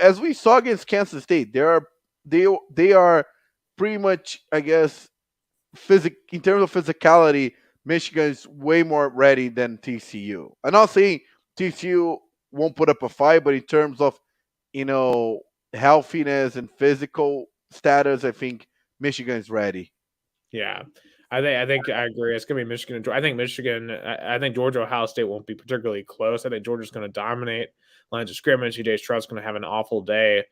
as we saw against Kansas State, they are pretty much, I guess, in terms of physicality, Michigan is way more ready than TCU. I'm not saying TCU won't put up a fight, but in terms of healthiness and physical status, I think Michigan is ready. Yeah, I think I agree. It's gonna be Michigan and Georgia. I think Michigan. I think Georgia, Ohio State won't be particularly close. I think Georgia's going to dominate lines of scrimmage. CJ Stroud's going to have an awful day.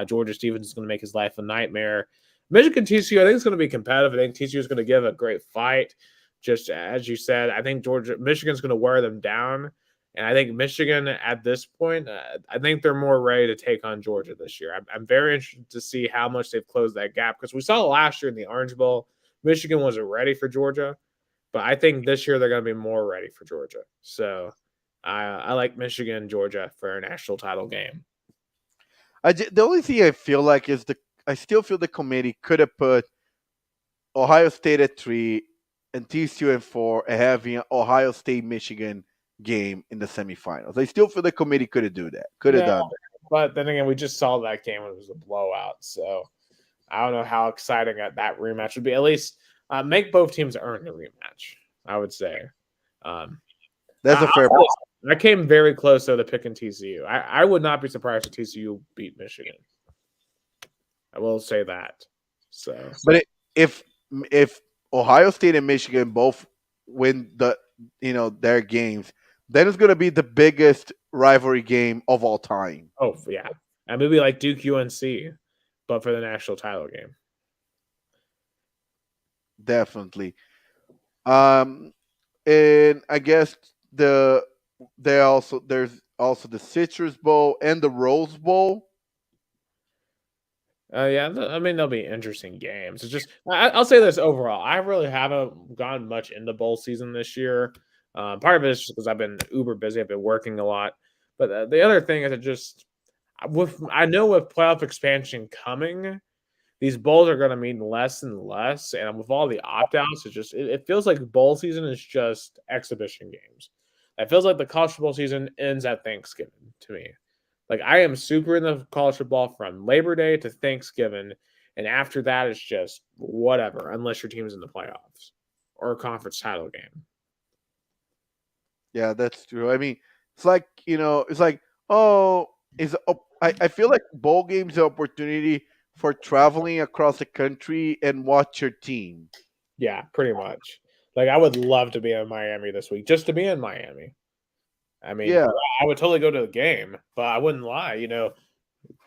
Georgia Stevens is going to make his life a nightmare. Michigan TCU, I think it's going to be competitive. I think TCU is going to give a great fight. Just as you said, I think Michigan's going to wear them down. And I think Michigan at this point, I think they're more ready to take on Georgia this year. I'm very interested to see how much they've closed that gap because we saw last year in the Orange Bowl, Michigan wasn't ready for Georgia, but I think this year they're going to be more ready for Georgia. So I like Michigan, Georgia for a national title game. The only thing I feel like is I still feel the committee could have put Ohio State at 3 and TCU at 4 and having Ohio State Michigan game in the semifinals. I still feel the committee could have done that. But then again, we just saw that game when it was a blowout. So I don't know how exciting that rematch would be. At least make both teams earn the rematch, I would say. That's a fair point. I came very close to picking TCU. I would not be surprised if TCU beat Michigan. I will say that. So, but if Ohio State and Michigan both win their games, then it's going to be the biggest rivalry game of all time. Oh yeah, and maybe like Duke UNC, but for the national title game. Definitely. And I guess there's also the Citrus Bowl and the Rose Bowl. Yeah, I mean, they'll be interesting games. It's just I'll say this overall, I really haven't gone much into bowl season this year. Part of it is just because I've been uber busy. I've been working a lot, but the other thing is it just with I know with playoff expansion coming, these bowls are going to mean less and less, and with all the opt outs, it feels like bowl season is just exhibition games. It feels like the college football season ends at Thanksgiving to me. Like, I am super in the college football from Labor Day to Thanksgiving, and after that, it's just whatever, unless your team's in the playoffs or a conference title game. Yeah, that's true. I mean, it's like it's like oh, I feel like bowl games are opportunity for traveling across the country and watch your team. Yeah, pretty much. Like, I would love to be in Miami this week, just to be in Miami. I mean, Yeah, I would totally go to the game, but I wouldn't lie,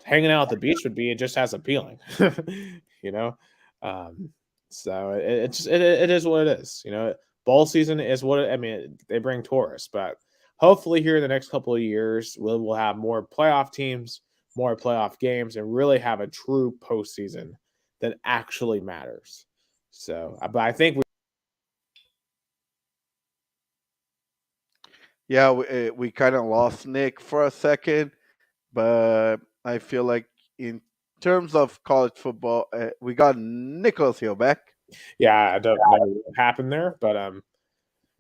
hanging out at the beach would be just as appealing, you know? Um, so it is what it is, bowl season is what I mean, they bring tourists, but hopefully here in the next couple of years, we'll have more playoff teams, more playoff games, and really have a true postseason that actually matters. So, but I think yeah, we kind of lost Nick for a second, but I feel like in terms of college football, we got Nicholas Hill back. yeah, I don't know what happened there, but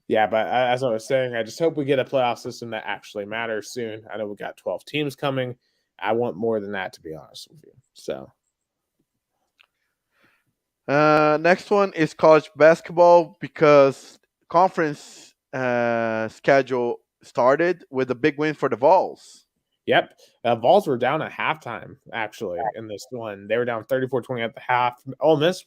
yeah, but as I was saying, I just hope we get a playoff system that actually matters soon. I know we got 12 teams coming. I want more than that, to be honest with you. So, Next one is college basketball because conference schedule started with a big win for the Vols. yep. Vols were down at halftime, actually, in this one. They were down 34-20 at the half. Ole Miss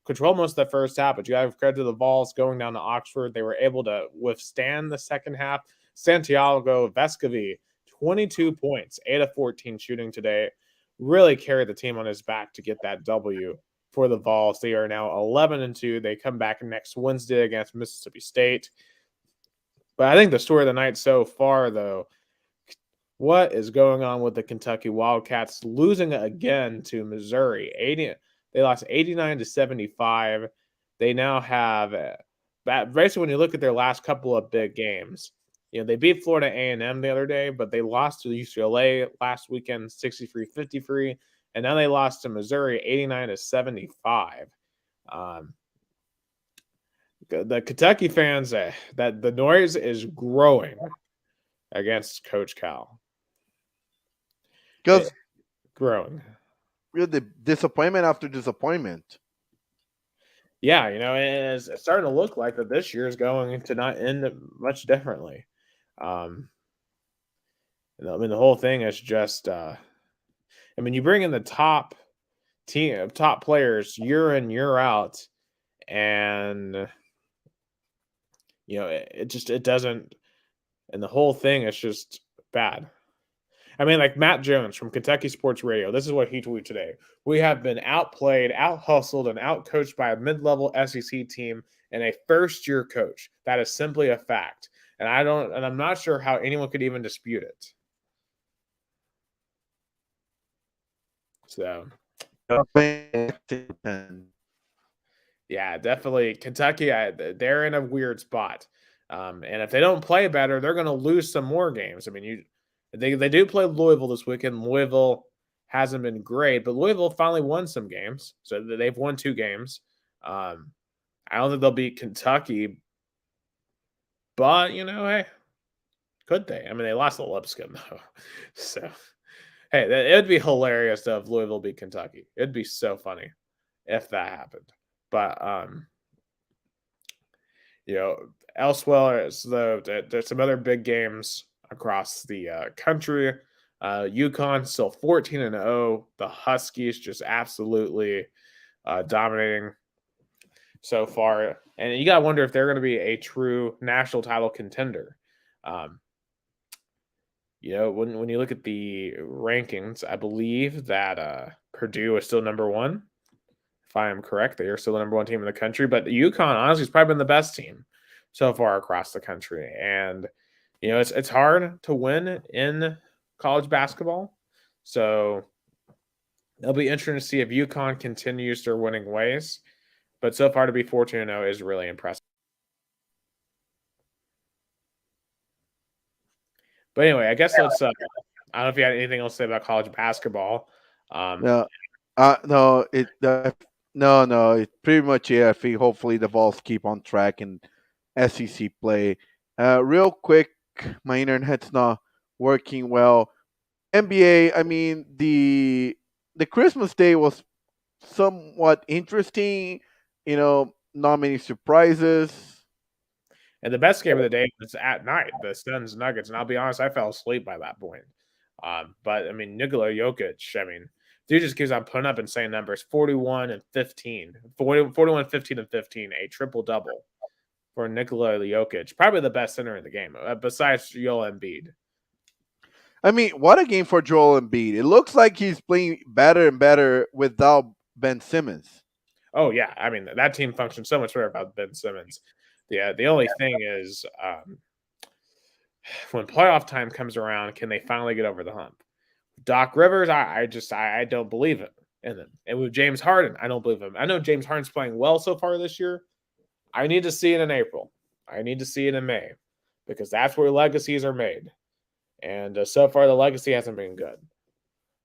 controlled most of the first half, but you have credit to the Vols going down to Oxford. They were able to withstand the second half. Santiago Vescovi, 22 points, 8 of 14 shooting today. Really carried the team on his back to get that W for the Vols. They are now 11-2. They come back next Wednesday against Mississippi State. But I think the story of the night so far, though, what is going on with the Kentucky Wildcats losing again to Missouri? They lost 89-75. They now have basically when you look at their last couple of big games, they beat Florida A&M the other day, but they lost to UCLA last weekend 63-53, and now they lost to Missouri 89-75. Um, the Kentucky fans that the noise is growing against Coach Cal. Because Growing. really disappointment after disappointment. Yeah, and it's starting to look like that this year is going to not end much differently. Um, I mean, the whole thing is just, I mean, you bring in the top players year in, year out, and it doesn't, and the whole thing is just bad. I mean, like Matt Jones from Kentucky Sports Radio, this is what he tweeted today. We have been outplayed, out hustled, and outcoached by a mid level SEC team and a first year coach. That is simply a fact. And I'm not sure how anyone could even dispute it. So, yeah, definitely Kentucky, they're in a weird spot. And if they don't play better, they're going to lose some more games. I mean, they do play Louisville this weekend. Louisville hasn't been great, but Louisville finally won some games, so they've won 2 games. I don't think they'll beat Kentucky, but hey, could they? I mean, they lost to Lipscomb though, so hey, it would be hilarious though if Louisville beat Kentucky. It'd be so funny if that happened. But elsewhere, there's some other big games across the country. UConn still 14-0. The Huskies just absolutely dominating so far, and you gotta wonder if they're going to be a true national title contender. Um, when you look at the rankings, I believe that Purdue is still number one. If I am correct, they are still the number one team in the country. But UConn, honestly, has probably been the best team so far across the country. And it's hard to win in college basketball. So It'll be interesting to see if UConn continues their winning ways. But so far, to be 14-0 is really impressive. But anyway, I guess let's. I don't know if you had anything else to say about college basketball. Um, No, no, no. It's pretty much it. I think hopefully the Vols keep on track in SEC play. Real quick, my internet's not working well. NBA. I mean the Christmas day was somewhat interesting. Not many surprises. and the best game of the day was at night, the Suns Nuggets. And I'll be honest, I fell asleep by that point. But I mean, Nikola Jokic, I mean, dude just keeps on putting up insane numbers 41 and 15, 41, 15, and 15, a triple double for Nikola Jokic. Probably the best center in the game, besides Joel Embiid. I mean, what a game for Joel Embiid. It looks like he's playing better and better without Ben Simmons. Oh, yeah. I mean, that team functions so much better without Ben Simmons. The only thing is, when playoff time comes around, can they finally get over the hump? Doc Rivers, I don't believe it in them. And with James Harden, I don't believe him. I know James Harden's playing well so far this year. I need to see it in April. I need to see it in May because that's where legacies are made. And so far, the legacy hasn't been good.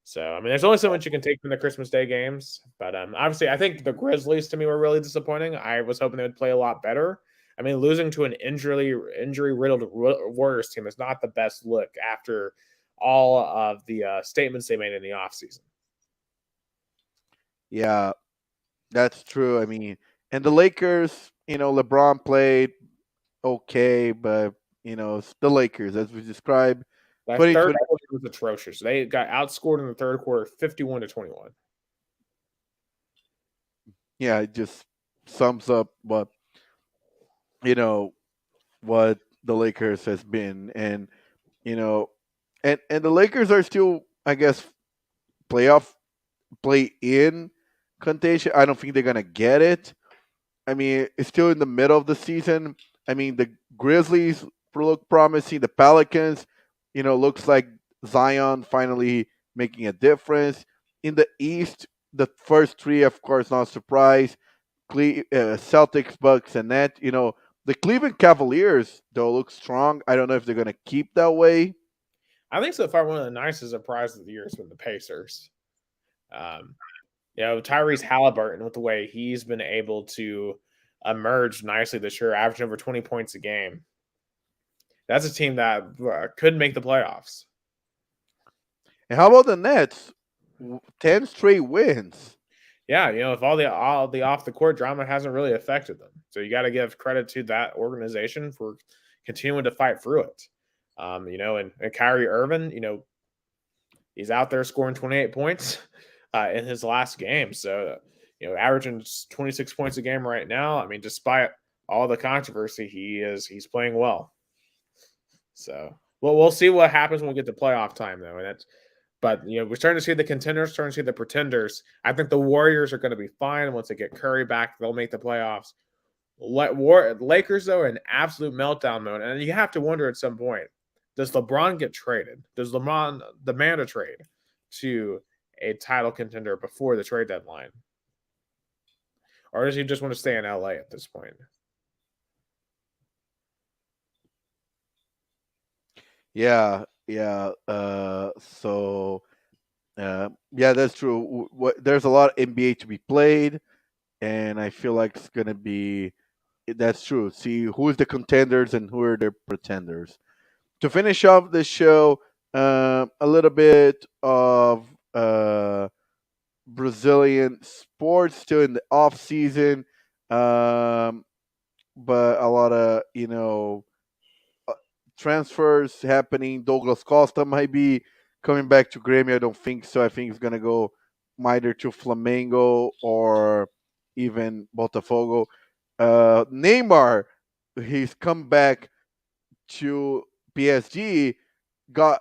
So, I mean, there's only so much you can take from the Christmas Day games. But obviously, I think the Grizzlies to me were really disappointing. I was hoping they would play a lot better. I mean, losing to an injury riddled Warriors team is not the best look after all of the statements they made in the offseason. Yeah, that's true. I mean, and the Lakers, LeBron played okay, but it's the Lakers as we described. That third 2020, quarter was atrocious. They got outscored in the third quarter, 51-21. yeah, it just sums up you know what the Lakers has been, and you know, and the Lakers are still, I guess, playoff play in contention. I don't think they're gonna get it. I mean, it's still in the middle of the season. I mean, the Grizzlies look promising. The Pelicans, looks like Zion finally making a difference. In the East, the first three, of course, not a surprise. Celtics, Bucks, and Net. The Cleveland Cavaliers though look strong. I don't know if they're gonna keep that way. I think so far one of the nicest surprises of the year has been the Pacers. Um, Tyrese Halliburton with the way he's been able to emerge nicely this year, averaging over 20 points a game. That's a team that could make the playoffs. And how about the Nets? 10 straight wins. Yeah, if all the off the court drama hasn't really affected them, so you got to give credit to that organization for continuing to fight through it. And Kyrie Irving, he's out there scoring 28 points in his last game, so averaging 26 points a game right now. I mean, despite all the controversy, he's playing well. So, well, we'll see what happens when we get to playoff time, though, and that's. But we're starting to see the contenders, starting to see the pretenders. I think the Warriors are going to be fine once they get Curry back. They'll make the playoffs. Lakers though are in absolute meltdown mode, and you have to wonder at some point: does LeBron get traded? Does LeBron demand a trade to a title contender before the trade deadline, or does he just want to stay in LA at this point? Yeah, yeah. Yeah, that's true. There's a lot of NBA to be played, and I feel like it's gonna be. That's true. See who's the contenders and who are the pretenders. To finish off the show, a little bit of Brazilian sports still in the off season, but a lot of transfers happening. Douglas Costa might be coming back to Grêmio. I don't think so. I think he's gonna go either to Flamengo or even Botafogo. Neymar, he's come back to PSG. Got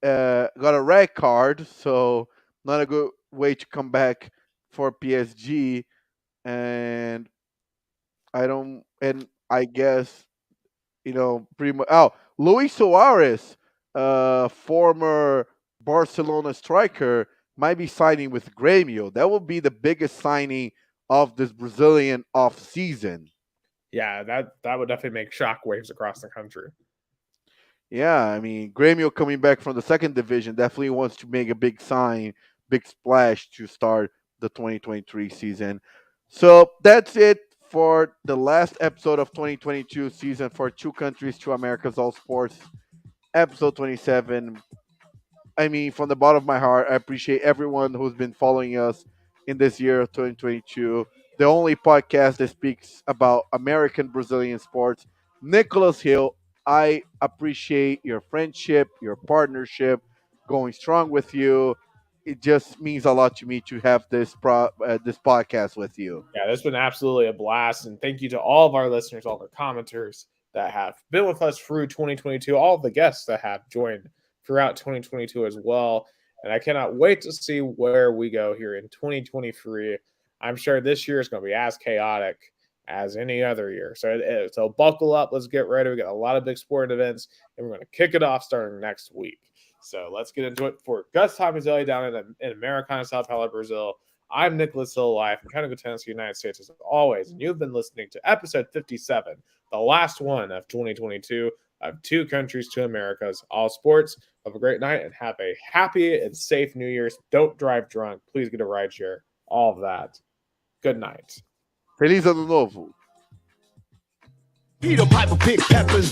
got a red card, so not a good way to come back for PSG. And I guess pretty much. Oh, Luis Suarez, former Barcelona striker, might be signing with Grêmio. That would be the biggest signing of this Brazilian off season. Yeah, that would definitely make shockwaves across the country. Yeah, I mean, Grêmio coming back from the second division definitely wants to make a big sign, big splash to start the 2023 season. So that's it for the last episode of 2022 season for Two Countries, Two Americas All Sports, episode 27. I mean, from the bottom of my heart, I appreciate everyone who's been following us in this year of 2022. The only podcast that speaks about American Brazilian sports. Nicholas Hill, I appreciate your friendship, your partnership, going strong with you. It just means a lot to me to have this podcast with you. Yeah, this has been absolutely a blast. And thank you to all of our listeners, all the commenters that have been with us through 2022, all of the guests that have joined throughout 2022 as well. And I cannot wait to see where we go here in 2023. I'm sure this year is going to be as chaotic as any other year. So buckle up. Let's get ready. We got a lot of big sporting events, and we're going to kick it off starting next week. So let's get into it for Gus Tomazeli down in Americana, Sao Paulo, Brazil. I'm Nicholas Hill Live from Chattanooga, Tennessee, United States, as always. And you've been listening to episode 57, the last one of 2022 of Two Countries, Two Americas, all sports. Have a great night and have a happy and safe New Year's. Don't drive drunk. Please get a ride share. All of that. Good night. Feliz Ano Novo! Peter Piper picked peppers.